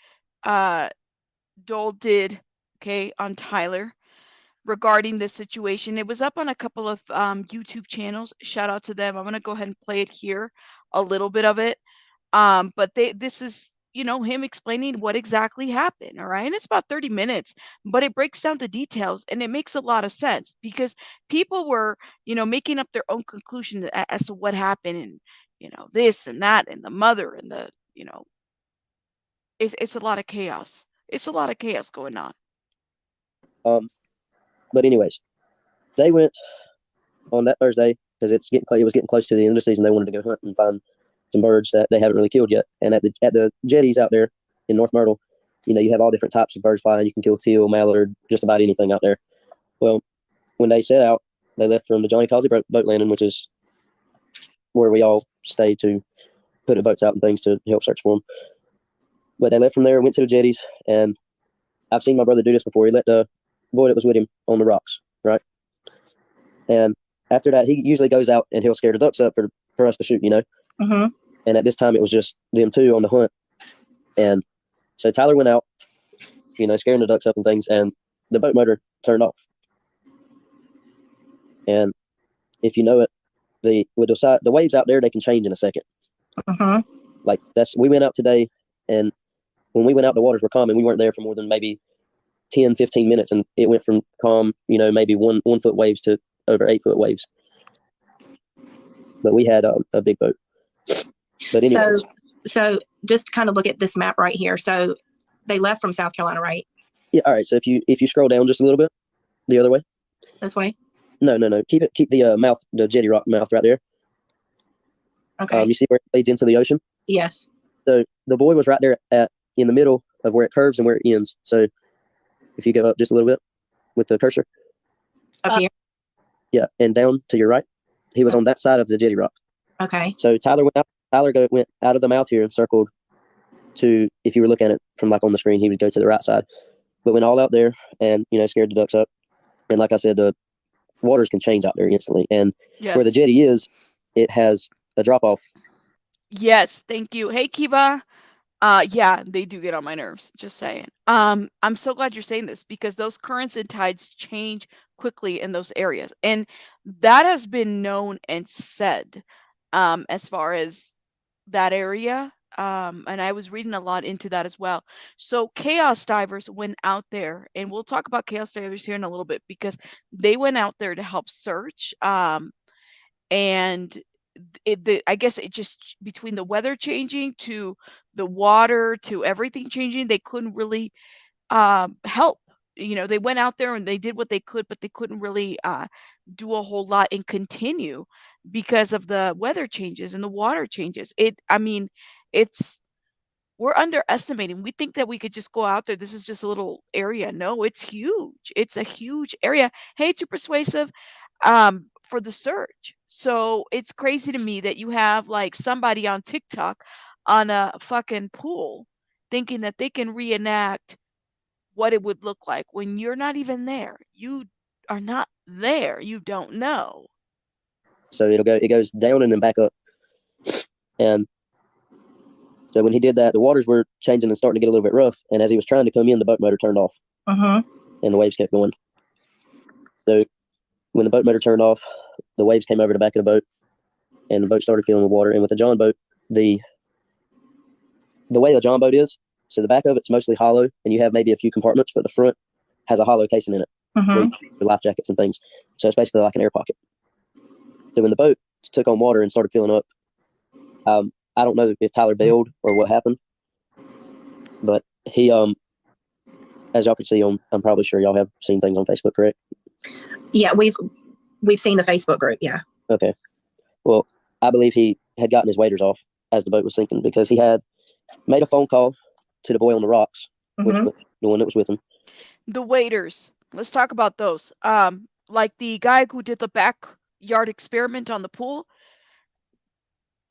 Doyle did, okay, on Tyler. regarding this situation. It was up on a couple of YouTube channels. Shout out to them. I'm going to go ahead and play it here, a little bit of it. But this is, him explaining what exactly happened. All right. And it's about 30 minutes, but it breaks down the details and it makes a lot of sense because people were, making up their own conclusion as to what happened and, this and that and the mother and the, it's a lot of chaos. It's a lot of chaos going on. But anyways, they went on that Thursday because it was getting close to the end of the season. They wanted to go hunt and find some birds that they haven't really killed yet. And at the jetties out there in North Myrtle, you have all different types of birds flying. You can kill teal, mallard, just about anything out there. Well, when they set out, they left from the Johnny Causey boat landing, which is where we all stay to put the boats out and things to help search for them. But they left from there, went to the jetties, and I've seen my brother do this before. He let the boy that was with him on the rocks, right? And after that, he usually goes out and he'll scare the ducks up for us to shoot, Mm-hmm. And at this time, it was just them two on the hunt. And so Tyler went out, scaring the ducks up and things, and the boat motor turned off. And if you know it, the waves out there, they can change in a second. Mm-hmm. Like we went out today, and when we went out, the waters were calm, and we weren't there for more than maybe 10, 15 minutes, and it went from calm, maybe 1 foot waves to over 8 foot waves. But we had a big boat. But anyways. So just kind of look at this map right here. So they left from South Carolina, right? Yeah. All right. So if you scroll down just a little bit, the other way. This way. No. Keep the the jetty rock mouth right there. Okay. You see where it leads into the ocean? Yes. So the buoy was right there in the middle of where it curves and where it ends. So if you go up just a little bit with the cursor. Up here. Yeah, and down to your right. He was on that side of the jetty rock. Okay. So Tyler went out. Went out of the mouth here and circled to, if you were looking at it from like on the screen, he would go to the right side. But went all out there and, scared the ducks up. And like I said, the waters can change out there instantly. And where the jetty is, it has a drop off. Yes, thank you. Hey, Kiva. Yeah, they do get on my nerves, just saying. I'm so glad you're saying this because those currents and tides change quickly in those areas. And that has been known and said as far as that area. And I was reading a lot into that as well. So chaos divers went out there, and we'll talk about chaos divers here in a little bit because they went out there to help search. And I guess it just between the weather changing to the water to everything changing, they couldn't really help. They went out there and they did what they could, but they couldn't really do a whole lot and continue because of the weather changes and the water changes. We're underestimating. We think that we could just go out there. This is just a little area. No, it's huge. It's a huge area. Hey, too persuasive. For the search. So it's crazy to me that you have like somebody on TikTok on a fucking pool thinking that they can reenact what it would look like when you're not even there. You are not there. You don't know. So it goes down and then back up. And so when he did that, the waters were changing and starting to get a little bit rough. And as he was trying to come in, the boat motor turned off. Mm-hmm. And the waves kept going. So when the boat motor turned off, the waves came over the back of the boat, and the boat started filling with water. And with the John boat, the way a John boat is, so the back of it's mostly hollow, and you have maybe a few compartments, but the front has a hollow casing in it, for life jackets and things. So it's basically like an air pocket. So when the boat took on water and started filling up, I don't know if Tyler bailed or what happened, but he, as y'all can see on, I'm probably sure y'all have seen things on Facebook, correct? Yeah, we've seen the Facebook group. Yeah. Okay. Well, I believe he had gotten his waders off as the boat was sinking because he had made a phone call to the boy on the rocks, which was the one that was with him. The waders. Let's talk about those. Like the guy who did the backyard experiment on the pool.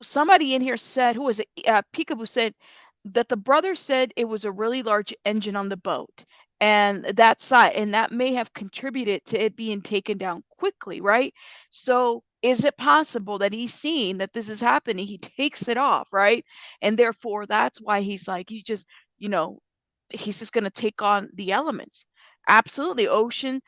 Somebody in here said, who was it? Peekaboo said that the brother said it was a really large engine on the boat. And that may have contributed to it being taken down quickly, right? So is it possible that he's seeing that this is happening? He takes it off, right? And therefore, that's why he's like, he's just going to take on the elements. Absolutely. Ocean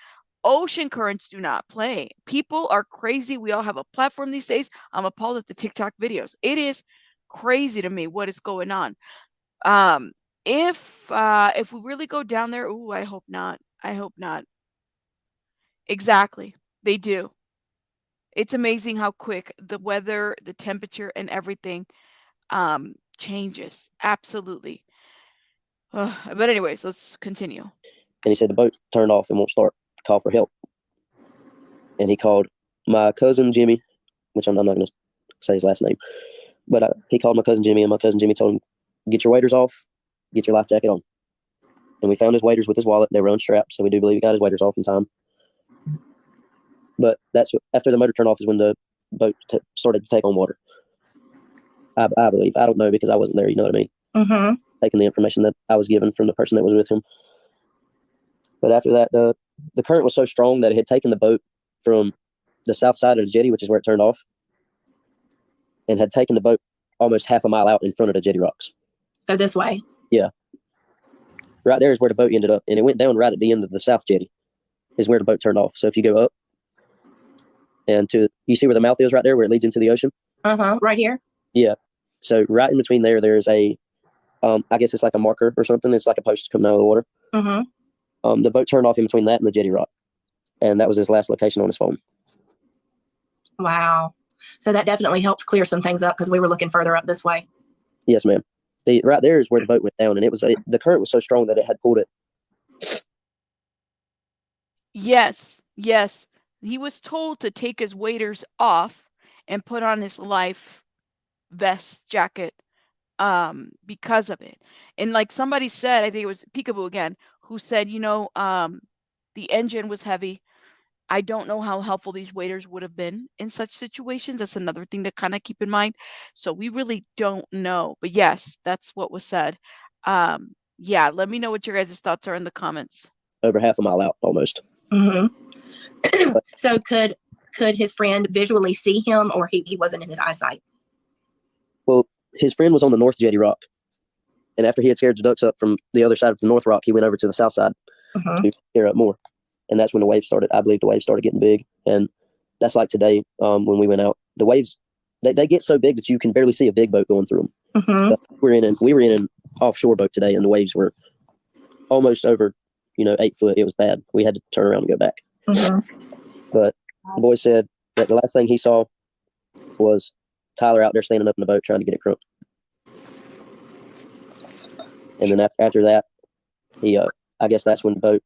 Ocean currents do not play. People are crazy. We all have a platform these days. I'm appalled at the TikTok videos. It is crazy to me what is going on. If we really go down there, ooh, I hope not. I hope not. Exactly. They do. It's amazing how quick the weather, the temperature, and everything changes. Absolutely. But anyways, let's continue. And he said the boat turned off and won't start. Call for help. And he called my cousin Jimmy, which I'm not going to say his last name, but he called my cousin Jimmy, and my cousin Jimmy told him, get your waders off, get your life jacket on. And we found his waders with his wallet. They were unstrapped, so we do believe he got his waders off in time. But after the motor turned off is when the boat started to take on water. I believe. I don't know because I wasn't there. You know what I mean? Mm-hmm. Taking the information that I was given from the person that was with him. But after that, the current was so strong that it had taken the boat from the south side of the jetty, which is where it turned off, and had taken the boat almost half a mile out in front of the jetty rocks. So this way? Yeah. Right there is where the boat ended up, and it went down right at the end of the south jetty is where the boat turned off. So if you go up and you see where the mouth is right there, where it leads into the ocean? Uh-huh, right here? Yeah. So right in between there's a, I guess it's like a marker or something. It's like a post coming out of the water. Mm-hmm. The boat turned off in between that and the jetty rock. And that was his last location on his phone. Wow. So that definitely helps clear some things up because we were looking further up this way. Yes, ma'am. See, right there is where the boat went down, and the current was so strong that it had pulled it. Yes. He was told to take his waders off and put on his life vest jacket because of it. And like somebody said, I think it was Peekaboo again, who said, the engine was heavy. I don't know how helpful these waders would have been in such situations. That's another thing to kind of keep in mind. So we really don't know. But yes, that's what was said. Yeah, let me know what your guys' thoughts are in the comments. Over half a mile out, almost. Mm-hmm. So could his friend visually see him, or he wasn't in his eyesight? Well, his friend was on the north jetty rock. And after he had scared the ducks up from the other side of the north rock, he went over to the south side to scare up more. And that's when the waves started. I believe the waves started getting big. And that's like today when we went out. The waves, they get so big that you can barely see a big boat going through them. Mm-hmm. We were in an offshore boat today, and the waves were almost over, 8 foot. It was bad. We had to turn around and go back. Mm-hmm. But the boy said that the last thing he saw was Tyler out there standing up in the boat trying to get it crunk. And then after that, he, I guess that's when the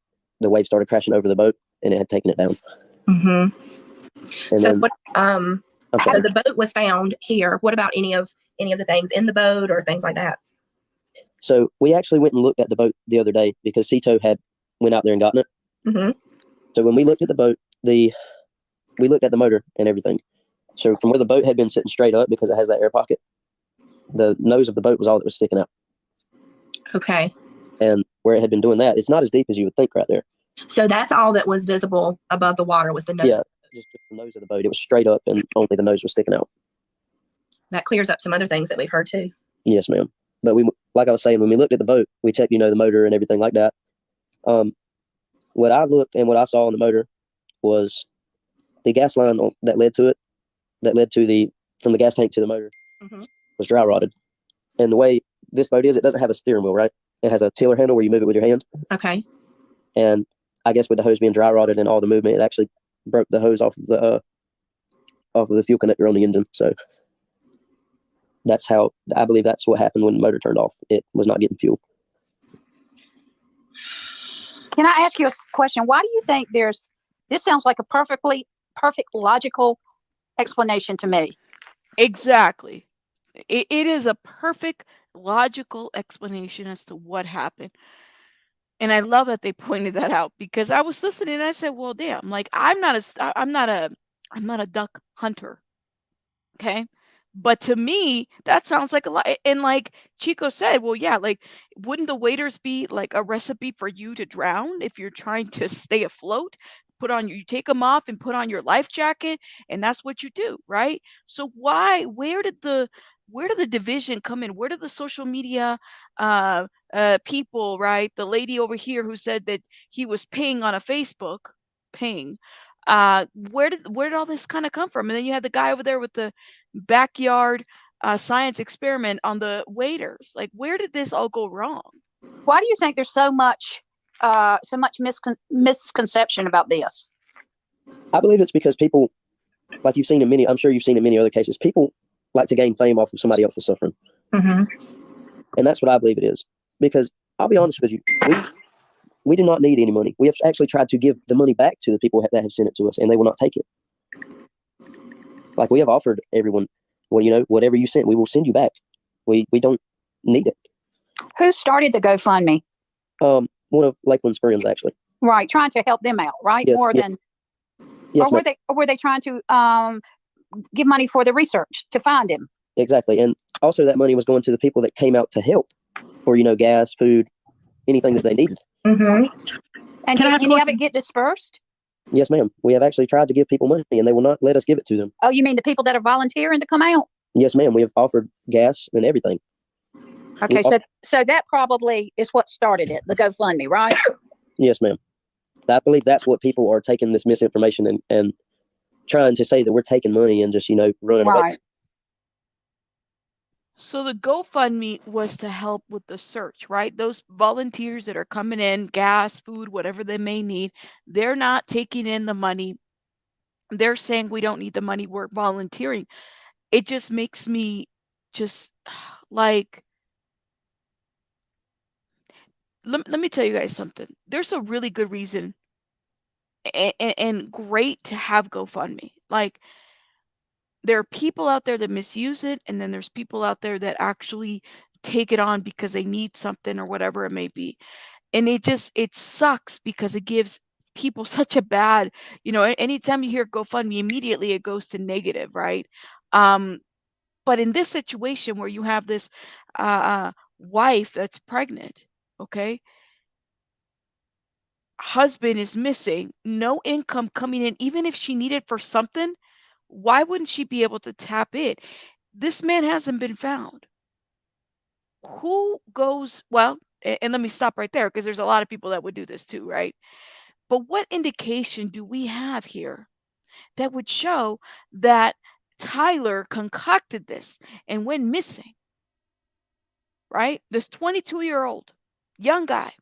wave started crashing over the boat, and it had taken it down. Mm-hmm. And so then, so the boat was found here. What about any of the things in the boat or things like that? So we actually went and looked at the boat the other day because Cito had went out there and gotten it. Mm-hmm. So when we looked at the boat, we looked at the motor and everything. So from where the boat had been sitting straight up because it has that air pocket, the nose of the boat was all that was sticking out. Okay. And where it had been doing that, it's not as deep as you would think right there. So that's all that was visible above the water was the nose. Yeah, just the nose of the boat. It was straight up and only the nose was sticking out. That clears up some other things that we've heard too. Yes, ma'am. But like I was saying, when we looked at the boat, we checked, the motor and everything like that. What I looked and what I saw on the motor was the gas line that led to from the gas tank to the motor was dry rotted. And the way this boat is, it doesn't have a steering wheel, right? It has a tiller handle where you move it with your hand. Okay. And I guess with the hose being dry rotted and all the movement, it actually broke the hose off of the fuel connector on the engine. So I believe that's what happened when the motor turned off. It was not getting fuel. Can I ask you a question? Why do you think this sounds like a perfect logical explanation to me? Exactly. It is a perfect logical explanation as to what happened. And I love that they pointed that out because I was listening and I said, well, damn, like I'm not a duck hunter. Okay. But to me, that sounds like a lot. And like Chico said, well, yeah, like wouldn't the waders be like a recipe for you to drown if you're trying to stay afloat? You take them off and put on your life jacket, and that's what you do, right? So where did the division come in? Where did the social media people, right? The lady over here who said that he was paying on a Facebook paying. Where did all this kind of come from? And then you had the guy over there with the backyard science experiment on the waiters. Like, where did this all go wrong? Why do you think there's so much misconception about this? I believe it's because people, like you've seen in many, I'm sure you've seen in many other cases, people like to gain fame off of somebody else's suffering. Mm-hmm. And that's what I believe it is. Because I'll be honest with you, we do not need any money. We have actually tried to give the money back to the people that have sent it to us, and they will not take it. Like, we have offered everyone, well, whatever you sent, we will send you back. We don't need it. Who started the GoFundMe? One of Lakelyn's friends, actually. Right, trying to help them out, right? Yes, More yes. than, Yes, or were they trying to give money for the research to find him? exactly. And also that money was going to the people that came out to help for, gas, food, anything that they needed. Mm-hmm. And did any of it get dispersed? Yes, ma'am. We have actually tried to give people money, and they will not let us give it to them. Oh, you mean the people that are volunteering to come out? Yes, ma'am. We have offered gas and everything. Okay, so that probably is what started it, the GoFundMe, right? Yes, ma'am. I believe that's what people are taking this misinformation and trying to say that we're taking money and just, running away. Right. So the GoFundMe was to help with the search, right? Those volunteers that are coming in, gas, food, whatever they may need, they're not taking in the money. They're saying we don't need the money, we're volunteering. It just makes me just like, let me tell you guys something. There's a really good reason and great to have GoFundMe. Like, there are people out there that misuse it, and then there's people out there that actually take it on because they need something or whatever it may be. And it sucks because it gives people such a bad, anytime you hear GoFundMe, immediately it goes to negative, right? But in this situation where you have this wife that's pregnant, okay, husband is missing, no income coming in, even if she needed for something, why wouldn't she be able to tap it? This man hasn't been found. Who goes, well, and let me stop right there because there's a lot of people that would do this too, right? But what indication do we have here that would show that Tyler concocted this and went missing, right? This 22-year-old young guy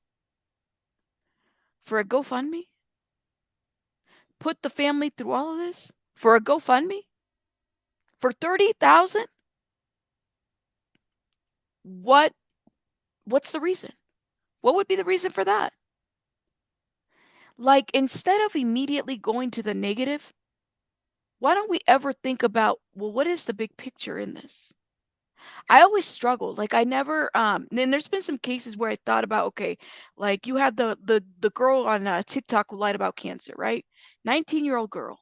for a GoFundMe? Put the family through all of this for a GoFundMe? For 30,000? What's the reason? What would be the reason for that? Like, instead of immediately going to the negative, why don't we ever think about, well, what is the big picture in this? I always struggle. Like, I never then there's been some cases where I thought about, okay, like you had the girl on TikTok who lied about cancer, right? 19-year-old girl.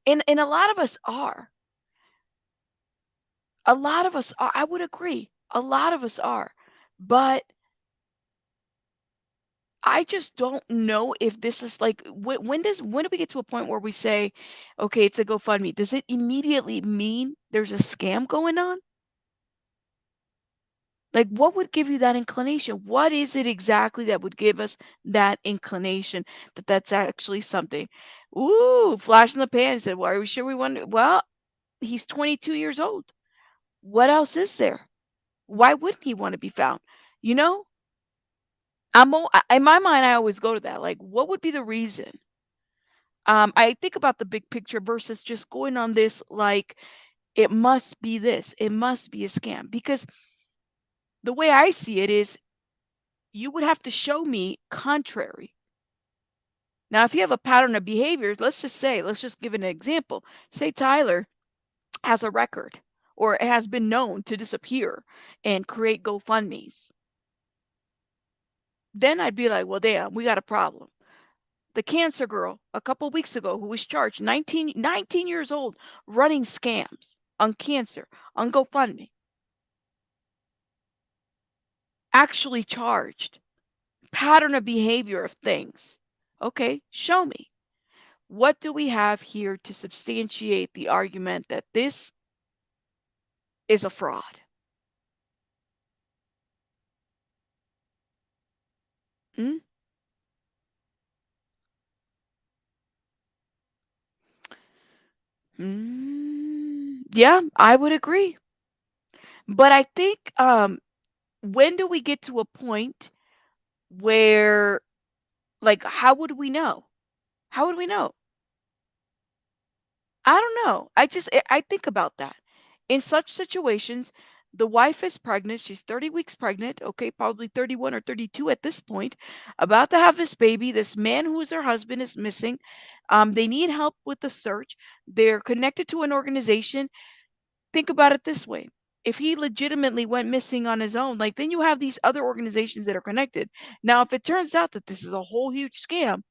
And a lot of us are. A lot of us are. I would agree. A lot of us are. But I just don't know if this is like, when do we get to a point where we say, okay, it's a GoFundMe? Does it immediately mean there's a scam going on? Like, what would give you that inclination? What is it exactly that would give us that inclination that that's actually something? Ooh, flash in the pan. Said, well, are we sure we want? Well, he's 22 years old. What else is there? Why wouldn't he want to be found? You know, in my mind, I always go to that. Like, what would be the reason? I think about the big picture versus just going on this like it must be this, it must be a scam. Because the way I see it is, you would have to show me contrary. Now, if you have a pattern of behaviors, let's just give an example. Say Tyler has a record or has been known to disappear and create GoFundMes. Then I'd be like, well, damn, we got a problem. The cancer girl a couple weeks ago who was charged 19 years old running scams on cancer on GoFundMe. Actually charged. Pattern of behavior of things. Okay, show me. What do we have here to substantiate the argument that this is a fraud? Hmm? Yeah, I would agree. But I think when do we get to a point where, like, how would we know? How would we know? I don't know. I think about that. In such situations, the wife is pregnant. She's 30 weeks pregnant. Okay, probably 31 or 32 at this point, about to have this baby. This man who is her husband is missing. They need help with the search. They're connected to an organization. Think about it this way. If he legitimately went missing on his own, like, then you have these other organizations that are connected. Now, if it turns out that this is a whole huge scam,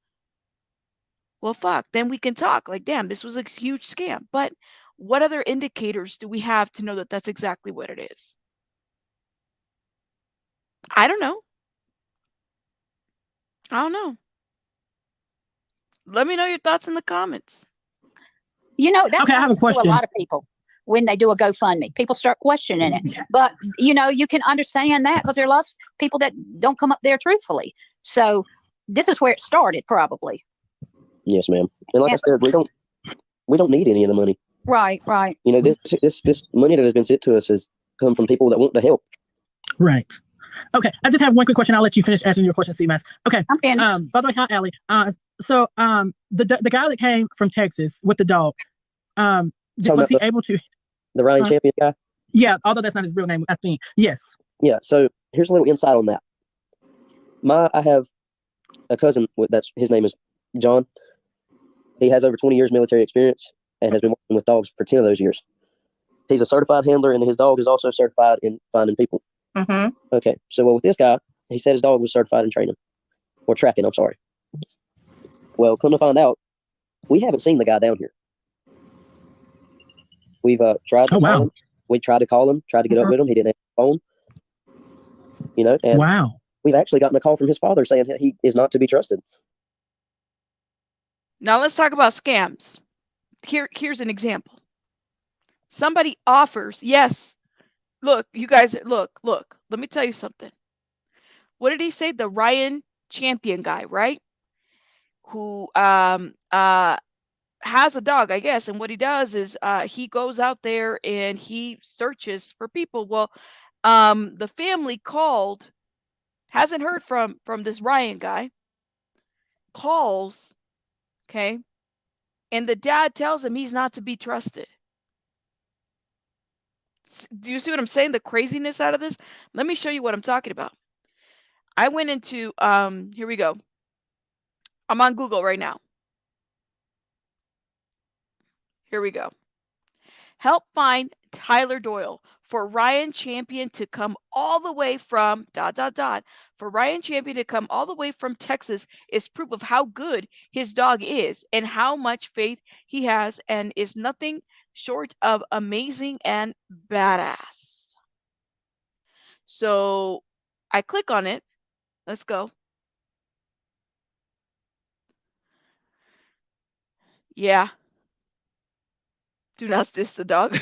well, fuck, then we can talk. Like, damn, this was a huge scam. But what other indicators do we have to know that that's exactly what it is? I don't know. I don't know. Let me know your thoughts in the comments. You know, that Okay, I have a happens to a question. lot of people when they do a GoFundMe. People start questioning it. But, you know, you can understand that because there are lots of people that don't come up there truthfully. So this is where it started, probably. Yes, ma'am. And like I said, we don't need any of the money. Right, right. You know, this money that has been sent to us has come from people that want to help. Right. Okay, I just have one quick question. I'll let you finish answering your question, CMAS. Okay. I'm finished. By the way, hi, Allie. So the guy that came from Texas with the dog, was he able to? The Ryan Champion guy? Yeah, although that's not his real name, I think. Yes. Yeah, so here's a little insight on that. I have a cousin, his name is John. He has over 20 years military experience and has been working with dogs for 10 of those years. He's a certified handler, and his dog is also certified in finding people. Mm-hmm. Okay, so with this guy, he said his dog was certified in training. Or tracking, I'm sorry. Well, come to find out, we haven't seen the guy down here. We've tried to call him. We tried to call him, tried to get up with him. He didn't answer the phone. You know, and we've actually gotten a call from his father saying that he is not to be trusted. Now let's talk about scams. Here's an example. Somebody offers, yes. Look, you guys, look. Let me tell you something. What did he say? The Ryan Champion guy, right? Who has a dog, I guess, and what he does is he goes out there and he searches for people. Well, the family called, hasn't heard from this Ryan guy, calls, okay, and the dad tells him he's not to be trusted. Do you see what I'm saying? The craziness out of this? Let me show you what I'm talking about. I went into here we go. I'm on Google right now. Here we go. Help find Tyler Doyle for Ryan Champion to come all the way from ... For Ryan Champion to come all the way from Texas is proof of how good his dog is and how much faith he has, and is nothing short of amazing and badass. So I click on it. Let's go. Yeah. Do not diss the dog.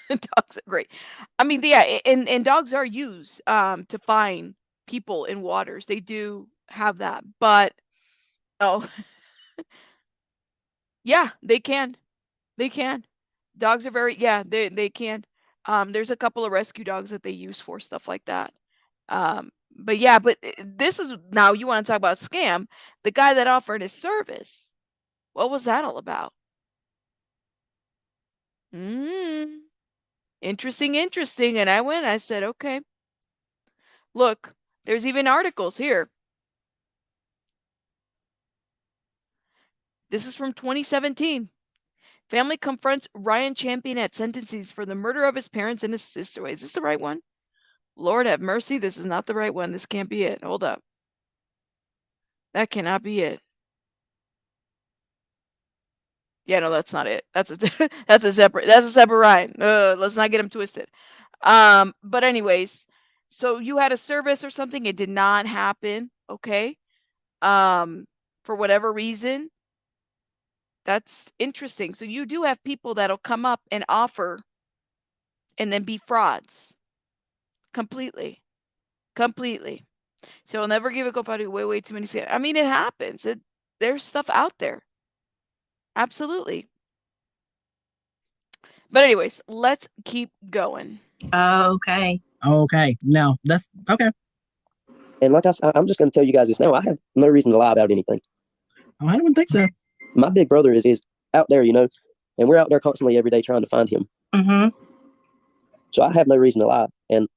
Dogs are great. I mean, yeah, and dogs are used to find people in waters. They do have that, but yeah, they can. They can. Dogs are very, yeah, they can. There's a couple of rescue dogs that they use for stuff like that. But yeah, but this is, now you want to talk about scam. The guy that offered his service, what was that all about? Interesting. And I said, okay. Look, there's even articles here. This is from 2017. Family confronts Ryan Champion at sentencing for the murder of his parents and his sister. Wait, is this the right one? Lord have mercy, this is not the right one. This can't be it. Hold up. That cannot be it. Yeah, no, that's not it. That's a separate Ryan. Let's not get him twisted. But anyways, so you had a service or something, it did not happen, okay? For whatever reason. That's interesting. So you do have people that'll come up and offer and then be frauds. Completely. So I'll never give a GoFundMe way too many scams. I mean, it happens. There's stuff out there. Absolutely. But anyways, let's keep going. Okay. Okay. No, that's okay. And like I'm just going to tell you guys this now. I have no reason to lie about anything. Oh, I don't think so. My big brother is out there, you know, and we're out there constantly every day trying to find him. Mm-hmm. So I have no reason to lie. And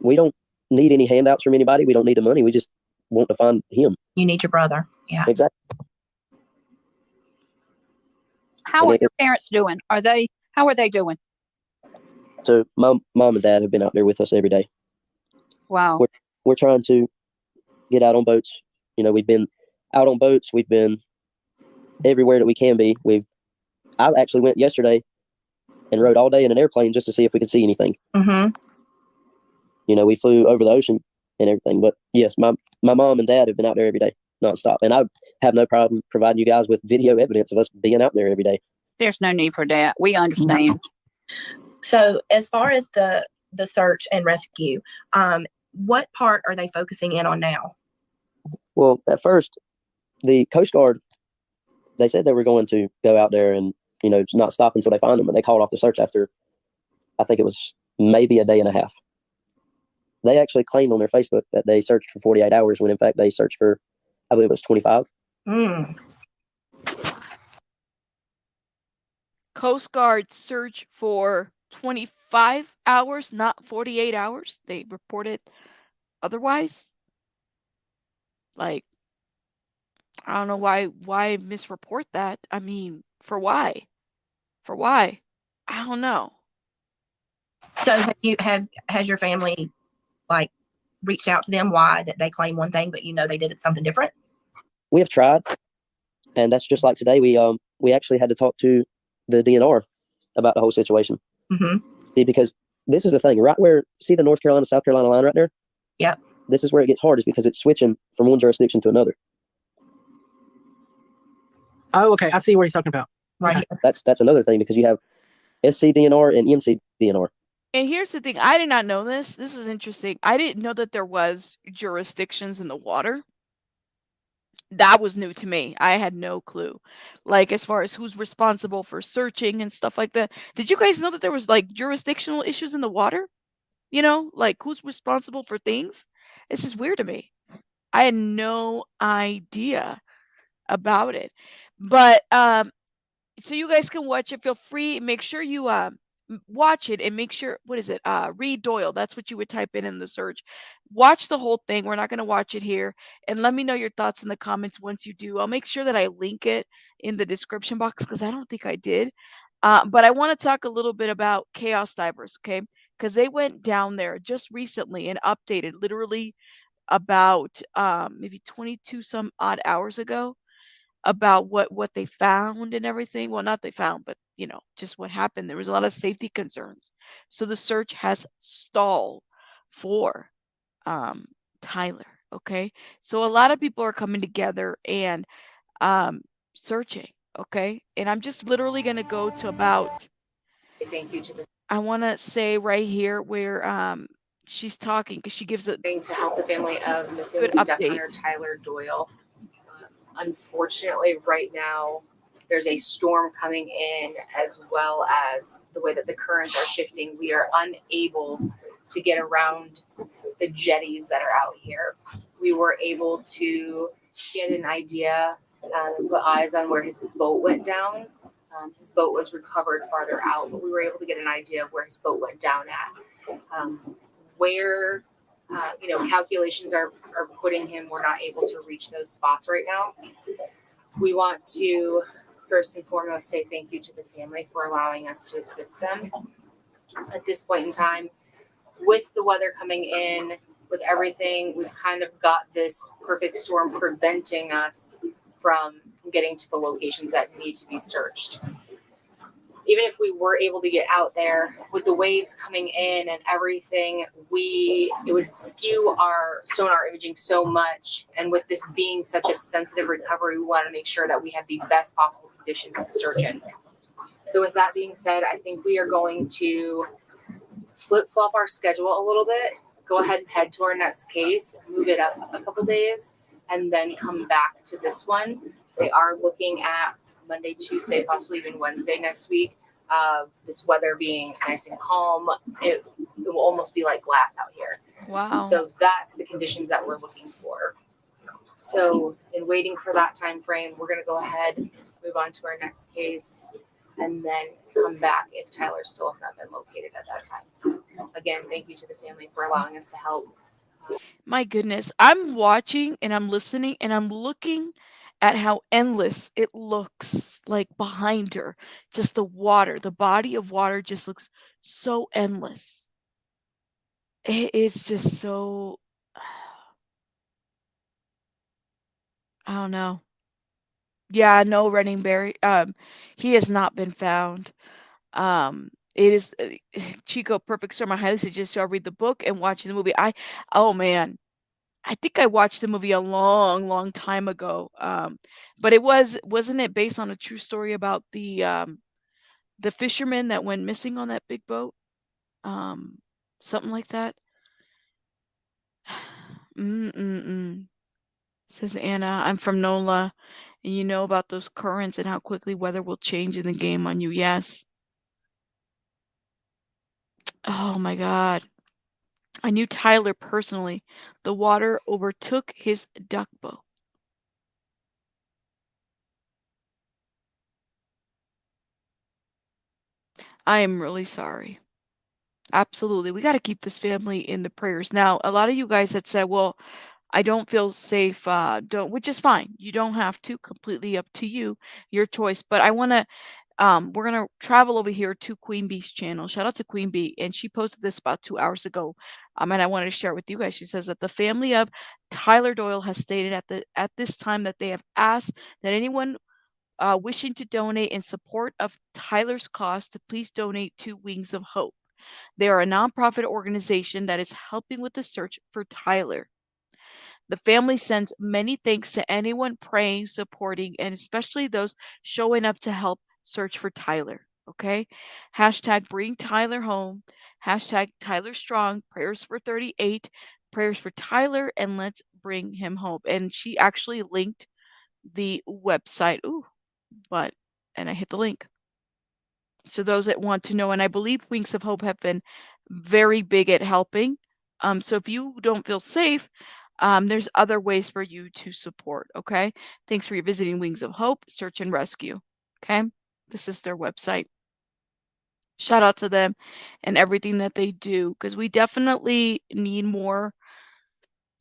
we don't need any handouts from anybody. We don't need the money. We just want to find him. You need your brother. Yeah. Exactly. How are your parents doing? How are they doing? So mom and dad have been out there with us every day. Wow. We're trying to get out on boats. You know, we've been out on boats. We've been everywhere that we can be. I actually went yesterday and rode all day in an airplane just to see if we could see anything. Mm-hmm. You know, we flew over the ocean and everything. But yes, my mom and dad have been out there every day, nonstop. And I have no problem providing you guys with video evidence of us being out there every day. There's no need for that. We understand. So as far as the search and rescue, what part are they focusing in on now? Well, at first, the Coast Guard, they said they were going to go out there and, you know, not stop until they find them. And they called off the search after, I think it was maybe a day and a half. They actually claimed on their Facebook that they searched for 48 hours when in fact they searched for, I believe it was 25. Coast Guard search for 25 hours, not 48 hours. They reported otherwise. Like, I don't know why misreport that. I mean, for why? For why? I don't know. So has your family like reached out to them why that they claim one thing, but you know they did something different? We have tried, and that's just like today. We actually had to talk to the DNR about the whole situation. Mm-hmm. See, because this is the thing, right where, see the North Carolina, South Carolina line right there? Yep. This is where it gets hard, is because it's switching from one jurisdiction to another. Oh, okay. I see what he's talking about. Right. That's another thing, because you have SC DNR and NC DNR. And here's the thing, I did not know this. This is interesting. I didn't know that there was jurisdictions in the water. That was new to me. I had no clue. Like, as far as who's responsible for searching and stuff like that. Did you guys know that there was like jurisdictional issues in the water? You know, like who's responsible for things? It's just weird to me. I had no idea about it. But so you guys can watch it. Feel free. Make sure you watch it and make sure, what is it? Read Doyle. That's what you would type in the search. Watch the whole thing. We're not going to watch it here. And let me know your thoughts in the comments once you do. I'll make sure that I link it in the description box because I don't think I did. But I want to talk a little bit about Chaos Divers, okay? Because they went down there just recently and updated literally about maybe 22 some odd hours ago about what they found and everything. Well, not they found, but you know, just what happened. There was a lot of safety concerns. So the search has stalled for Tyler, okay? So a lot of people are coming together and searching, okay? And I'm just literally going to go to about, Thank you to the I want to say right here where she's talking, because she gives a to help the family of missing good duck update. hunter Tyler Doyle. Unfortunately, right now there's a storm coming in, as well as the way that the currents are shifting. We are unable to get around the jetties that are out here. We were able to get an idea, put eyes on where his boat went down. His boat was recovered farther out, but we were able to get an idea of where his boat went down at. Where calculations are putting him, we're not able to reach those spots right now. We want to first and foremost say thank you to the family for allowing us to assist them. At this point in time, with the weather coming in, with everything, we've kind of got this perfect storm preventing us from getting to the locations that need to be searched. Even if we were able to get out there, with the waves coming in and everything, it would skew our sonar imaging so much. And with this being such a sensitive recovery, we want to make sure that we have the best possible conditions to search in. So with that being said, I think we are going to flip-flop our schedule a little bit, go ahead and head to our next case, move it up a couple days, and then come back to this one. They are looking at Monday, Tuesday, possibly even Wednesday next week this weather being nice and calm, it will almost be like glass out here. Wow. So that's the conditions that we're looking for. So in waiting for that time frame, we're going to go ahead, move on to our next case, and then come back if Tyler still has not been located at that time. So again, thank you to the family for allowing us to help. My goodness. I'm watching and I'm listening and I'm looking at how endless it looks like behind her. Just the water, the body of water just looks so endless. It is just so, I don't know. Yeah, no, Running Berry. He has not been found. It is Chico, perfect storm. I highly suggest y'all read the book and watching the movie. Oh man, I think I watched the movie a long, long time ago. But wasn't it based on a true story about the fisherman that went missing on that big boat? Um, Something like that. Mm-mm-mm. Says Anna, I'm from NOLA, and you know about those currents and how quickly weather will change in the game on you. Yes. Oh my God. I knew Tyler personally. The water overtook his duck boat. I am really sorry. Absolutely. We got to keep this family in the prayers. Now, a lot of you guys had said, well, I don't feel safe, don't, which is fine. You don't have to, completely up to you, your choice. But I want to, we're going to travel over here to Queen Bee's channel. Shout out to Queen Bee. And she posted this about 2 hours ago. And I wanted to share it with you guys. She says that the family of Tyler Doyle has stated at this time that they have asked that anyone wishing to donate in support of Tyler's cause to please donate to Wings of Hope. They are a nonprofit organization that is helping with the search for Tyler. The family sends many thanks to anyone praying, supporting, and especially those showing up to help search for Tyler. Okay? Hashtag bring Tyler home. Hashtag Tyler strong. Prayers for 38. Prayers for Tyler, and let's bring him home. And she actually linked the website. Ooh, and I hit the link. So those that want to know, and I believe Wings of Hope have been very big at helping. So if you don't feel safe, there's other ways for you to support. Okay. Thanks for your visiting Wings of Hope Search and Rescue. Okay. This is their website. Shout out to them and everything that they do, because we definitely need more.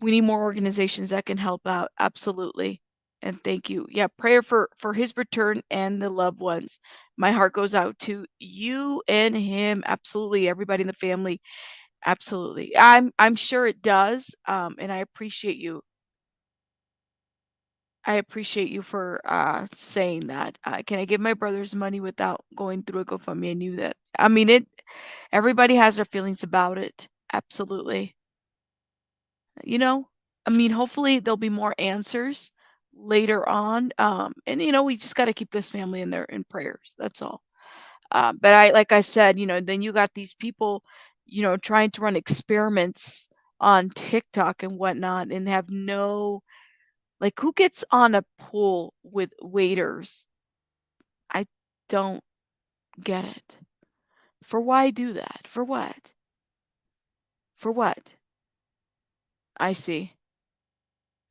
We need more organizations that can help out. Absolutely. And thank you. Yeah, prayer for his return and the loved ones. My heart goes out to you and him. Absolutely. Everybody in the family. Absolutely. I'm sure it does. And I appreciate you. I appreciate you for saying that. Can I give my brothers money without going through a GoFundMe? I knew that. I mean, everybody has their feelings about it. Absolutely. You know, I mean, hopefully there'll be more answers later on. And we just got to keep this family in prayers. That's all. But like I said, then you got these people, trying to run experiments on TikTok and whatnot, and have no, like, who gets on a pool with waiters? I don't get it. For why do that? For what? For what? I see.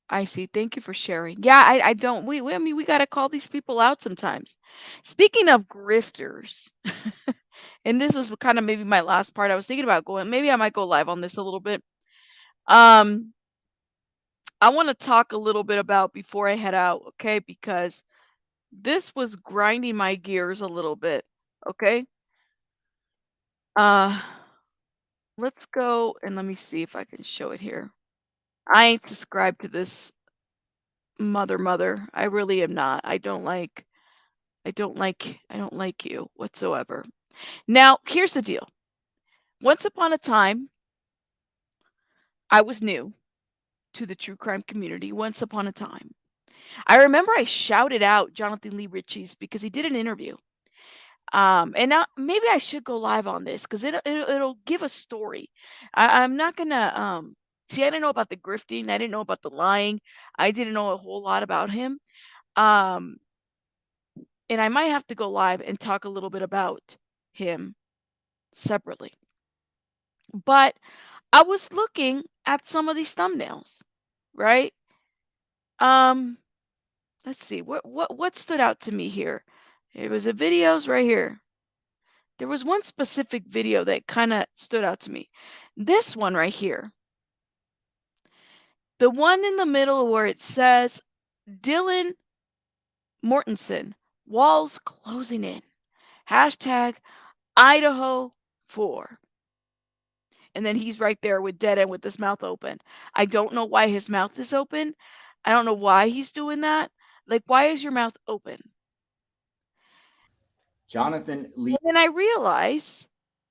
I see. Thank you for sharing. Yeah, I don't. I mean, we got to call these people out sometimes. Speaking of grifters, and this is kind of maybe my last part. I was thinking about going. Maybe I might go live on this a little bit. I want to talk a little bit about before I head out, okay? Because this was grinding my gears a little bit, okay? Uh, let's go and let me see if I can show it here. I ain't subscribed to this mother. I really am not. I don't like you whatsoever. Now, here's the deal. Once upon a time, I was new to the true crime community. Once upon a time. I remember I shouted out Jonathan Lee Ritchie's because he did an interview. And now maybe I should go live on this because it'll give a story. I'm not gonna see. I didn't know about the grifting. I didn't know about the lying. I didn't know a whole lot about him. Um, and I might have to go live and talk a little bit about him separately. But I was looking at some of these thumbnails, right? Let's see. What stood out to me here? It was the videos right here. There was one specific video that kind of stood out to me. This one right here. The one in the middle where it says Dylan Mortensen, walls closing in. Hashtag Idaho 4. And then he's right there with dead end with his mouth open. I don't know why his mouth is open. I don't know why he's doing that. Like, why is your mouth open? Jonathan Lee. And I realize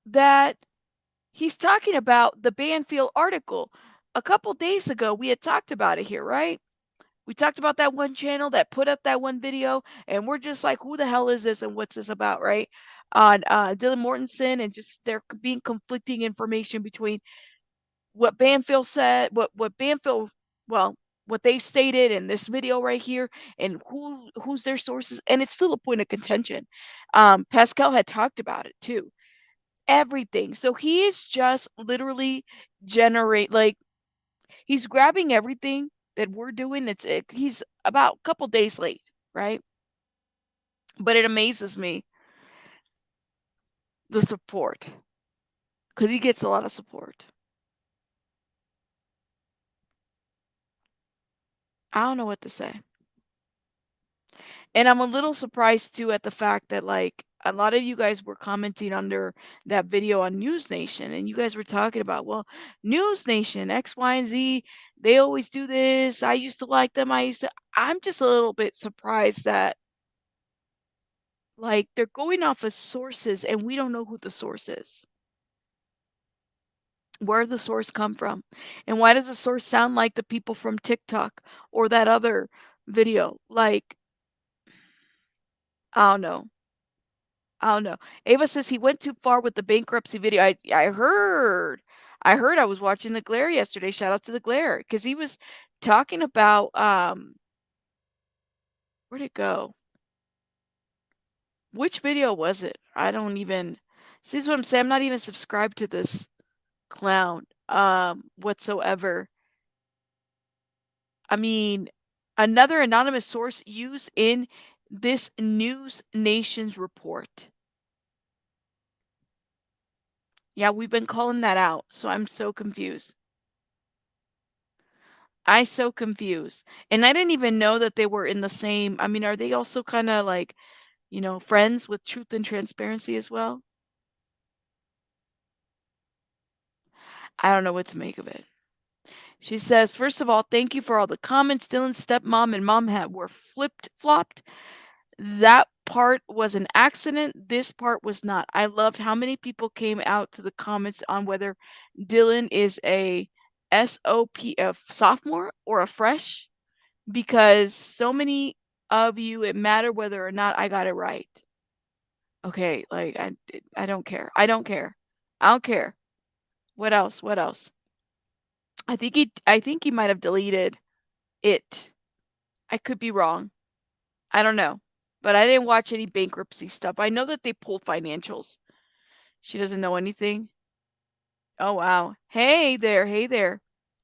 that he's talking about the Banfield article. A couple days ago, we had talked about it here, right? We talked about that one channel that put up that one video, and we're just like, who the hell is this and what's this about, right? On Dylan Mortensen, and just there being conflicting information between what Banfield said, what Banfield, well, what they stated in this video right here, and who's their sources, and it's still a point of contention. Pascal had talked about it too. Everything. So he is just literally he's grabbing everything that we're doing. He's about a couple days late, right? But it amazes me, the support, because he gets a lot of support. I don't know what to say. And I'm a little surprised too at the fact that like a lot of you guys were commenting under that video on News Nation, and you guys were talking about, well, News Nation, X, Y, and Z, they always do this. I used to like them. I'm just a little bit surprised that like they're going off of sources and we don't know who the source is. Where did the source come from? And why does the source sound like the people from TikTok or that other video? Like, I don't know. I don't know. Ava says he went too far with the bankruptcy video. I heard. I was watching the Glare yesterday. Shout out to the Glare, because he was talking about where'd it go? Which video was it? I don't even see what I'm saying. I'm not even subscribed to this clown whatsoever. I mean, another anonymous source used in this News Nation's report. Yeah, we've been calling that out, so I'm so confused. I'm so confused. And I didn't even know that they were in the same. I mean, are they also kind of like, friends with Truth and Transparency as well? I don't know what to make of it. She says, first of all, thank you for all the comments. Dylan's stepmom and mom were flopped. That part was an accident. This part was not. I loved how many people came out to the comments on whether Dylan is a SOP, a sophomore or a fresh, because so many of you, it mattered whether or not I got it right. Okay, like I don't care. I don't care. I don't care. What else? What else? I think he might have deleted it. I could be wrong. I don't know. But I didn't watch any bankruptcy stuff. I know that they pulled financials. She doesn't know anything. Oh wow. Hey there. Hey there.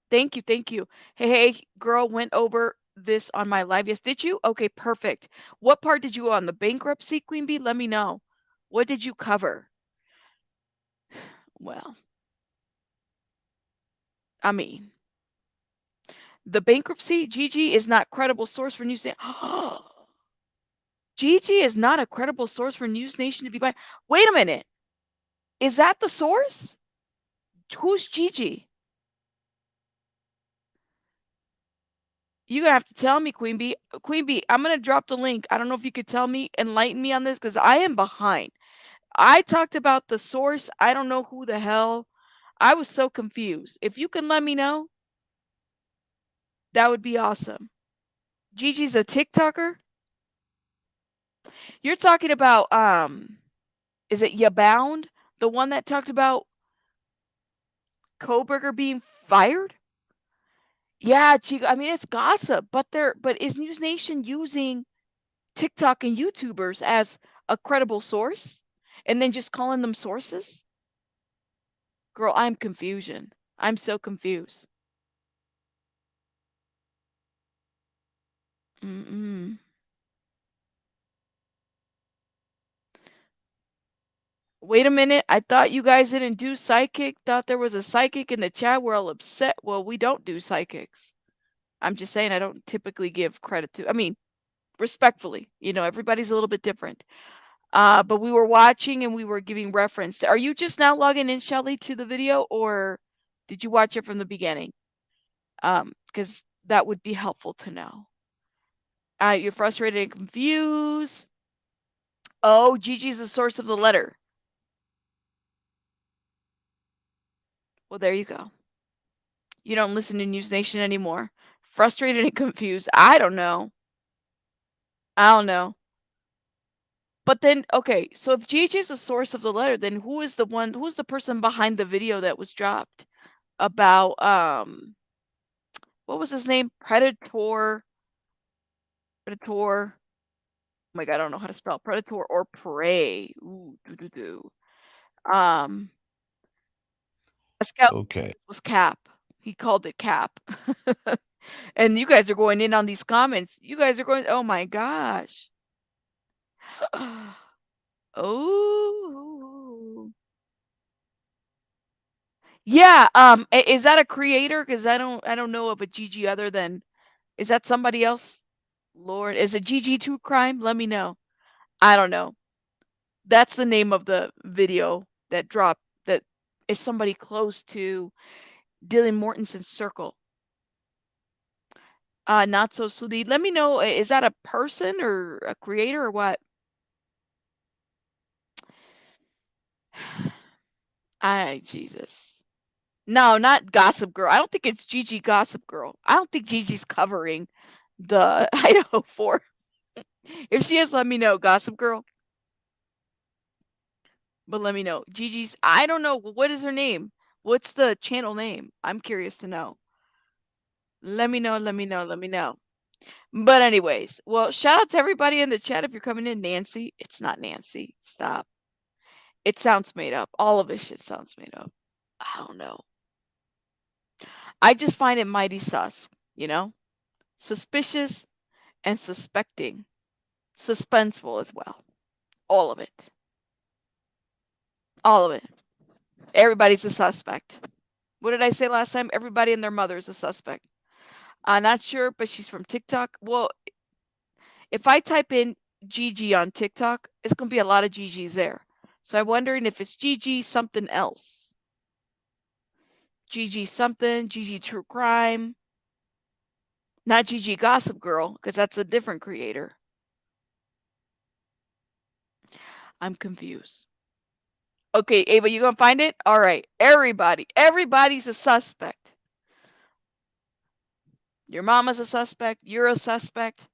Thank you. Thank you. Hey, girl, went over this on my live. Yes, did you? Okay, perfect. What part did you go on? The bankruptcy, Queen Bee? Let me know. What did you cover? Well, I mean, the bankruptcy, Gigi is not credible source for News Nation. Gigi is not a credible source for News Nation to be by. Wait a minute. Is that the source? Who's Gigi? You're gonna have to tell me, Queen Bee. Queen Bee, I'm gonna drop the link. I don't know if you could tell me, enlighten me on this, because I am behind. I talked about the source. I don't know who the hell. I was so confused. If you can let me know, that would be awesome. Gigi's a TikToker? You're talking about is it Yabound? The one that talked about Koberger being fired? Yeah, Chico. I mean, it's gossip, but is News Nation using TikTok and YouTubers as a credible source? and then just calling them sources? Girl, I'm confusion. I'm so confused. Mm-mm. Wait a minute. I thought you guys didn't do psychic. Thought there was a psychic in the chat. We're all upset. Well, we don't do psychics. I'm just saying I don't typically give credit to. I mean, respectfully, everybody's a little bit different. But we were watching and we were giving reference. Are you just now logging in, Shelly, to the video, or did you watch it from the beginning? Because that would be helpful to know. You're frustrated and confused. Oh, Gigi's the source of the letter. Well, there you go. You don't listen to News Nation anymore. Frustrated and confused. I don't know. But then, okay, so if Gigi is the source of the letter, then who's the person behind the video that was dropped about, what was his name? Predator. Oh my God, I don't know how to spell Predator or Prey. Ooh, Scout Okay. was Cap. He called it Cap. And you guys are going in on these comments. You guys are going, oh my gosh. Oh. Yeah, is that a creator? Because I don't know of a Gigi other than, is that somebody else? Lord, is it Gigi True Crime? Let me know. I don't know. That's the name of the video that dropped, that is somebody close to Dylan Mortensen's circle. Not so Sudi. Let me know, is that a person or a creator or what? Jesus. No, not Gossip Girl. I don't think it's Gigi Gossip Girl. I don't think Gigi's covering the Idaho 4. If she is, let me know, Gossip Girl. But let me know. Gigi's, I don't know. What is her name? What's the channel name? I'm curious to know. Let me know. But anyways, well, shout out to everybody in the chat if you're coming in. Nancy. It's not Nancy. Stop. It sounds made up. All of this shit sounds made up. I don't know. I just find it mighty sus, suspicious and suspecting, suspenseful as well. All of it. Everybody's a suspect. What did I say last time? Everybody and their mother is a suspect. I'm not sure, but she's from TikTok. Well, if I type in Gigi on TikTok, it's going to be a lot of Gigi's there. So I'm wondering if it's Gigi something else. Gigi something, Gigi True Crime. Not Gigi Gossip Girl, because that's a different creator. I'm confused. Okay, Ava, you gonna find it? All right, everybody's a suspect. Your mama's a suspect. You're a suspect.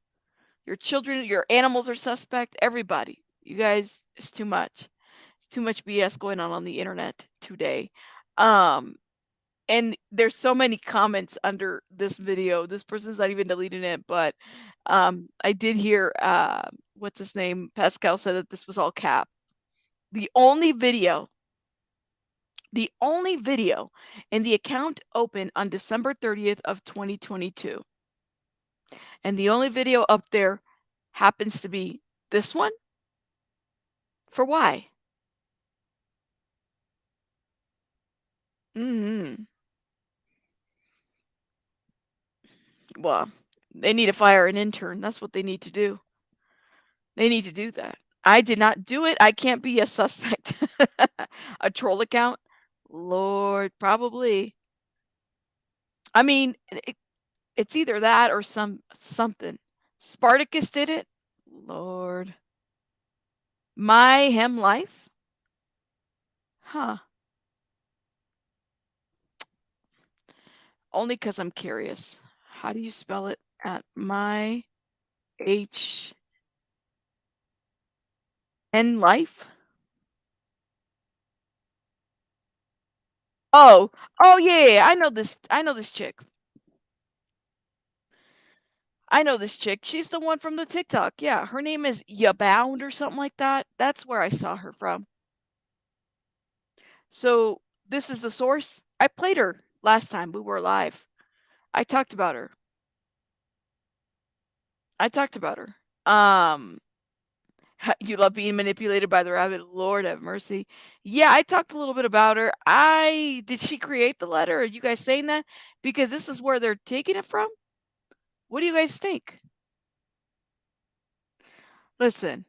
Your children, your animals are suspect. Everybody. You guys, it's too much. It's too much BS going on the internet today. And there's so many comments under this video. This person's not even deleting it, but I did hear, what's his name? Pascal said that this was all cap. The only video and the account opened on December 30th of 2022. And the only video up there happens to be this one? For why? Well, they need to fire an intern. That's what they need to do. They need to do that. I did not do it. I can't be a suspect. A troll account? Lord, probably. I mean, it's either that or something. Spartacus did it? Lord. My hem life? Huh. Only because I'm curious. How do you spell it? At my H N life? Oh, yeah. I know this chick. She's the one from the TikTok. Yeah, her name is Yabound or something like that. That's where I saw her from. So this is the source. I played her last time we were live. I talked about her. You love being manipulated by the rabbit. Lord have mercy. Yeah, I talked a little bit about her. Did she create the letter? Are you guys saying that? Because this is where they're taking it from? What do you guys think? Listen,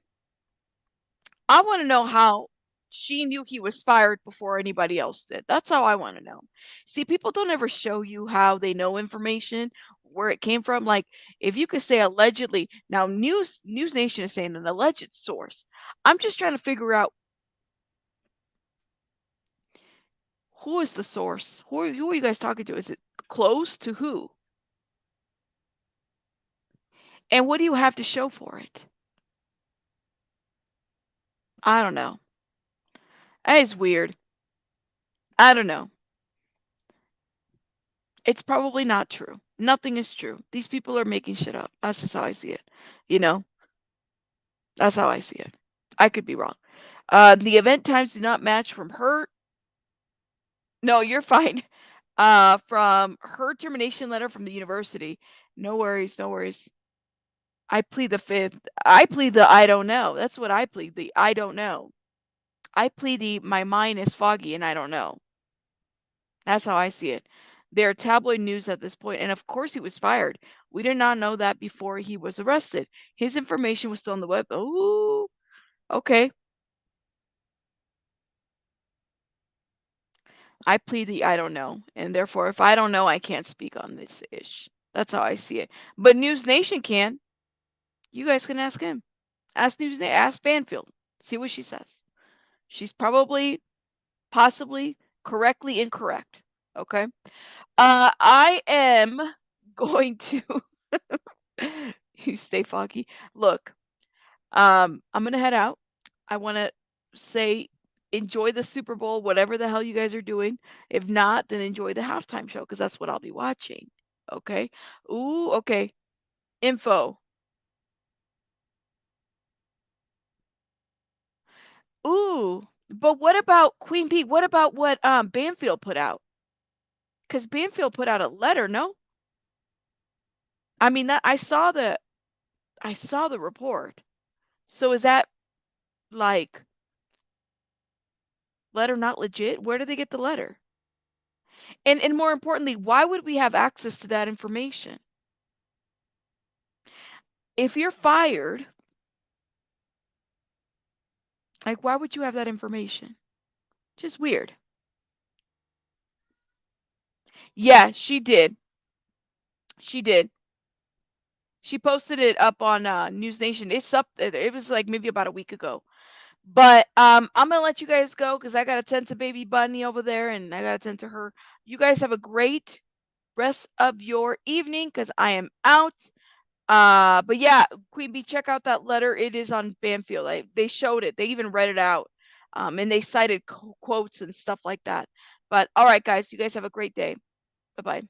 I want to know how she knew he was fired before anybody else did. That's how I want to know. See, people don't ever show you how they know information, where it came from. Like, if you could say allegedly, now News Nation is saying an alleged source. I'm just trying to figure out who is the source. Who are you guys talking to? Is it close to who? And what do you have to show for it? I don't know. That is weird. I don't know. It's probably not true. Nothing is true. These people are making shit up. That's just how I see it. You know, that's how I see it. I could be wrong. The event times do not match from her. No, you're fine. From her termination letter from the university. No worries, no worries. I plead the fifth. I plead the I don't know. That's what I plead. The I don't know. I plead the my mind is foggy and I don't know. That's how I see it. They're tabloid news at this point, and of course he was fired. We did not know that before he was arrested. His information was still on the web. Oh, okay. I plead the I don't know, and therefore, if I don't know, I can't speak on this ish. That's how I see it. But News Nation can. You guys can ask him. Ask Banfield. See what she says. She's probably, possibly, correctly incorrect. Okay. I am going to. You stay foggy. Look, I'm gonna head out. I want to say enjoy the Super Bowl, whatever the hell you guys are doing. If not, then enjoy the halftime show because that's what I'll be watching. Okay. Ooh, okay. Info. Ooh, but what about Queen Bee? What about what Banfield put out? Because Banfield put out a letter, no? I mean that I saw the report. So is that like letter not legit? Where did they get the letter? And more importantly, why would we have access to that information? If you're fired, like why would you have that information? Just weird. Yeah, she did. She did. She posted it up on News Nation. It's up. It was like maybe about a week ago. But I'm gonna let you guys go because I gotta tend to baby Bunny over there, and I gotta tend to her. You guys have a great rest of your evening because I am out. But yeah, Queen Bee, check out that letter. It is on Banfield. They showed it. They even read it out. And they cited quotes and stuff like that. But all right, guys, you guys have a great day. Bye bye.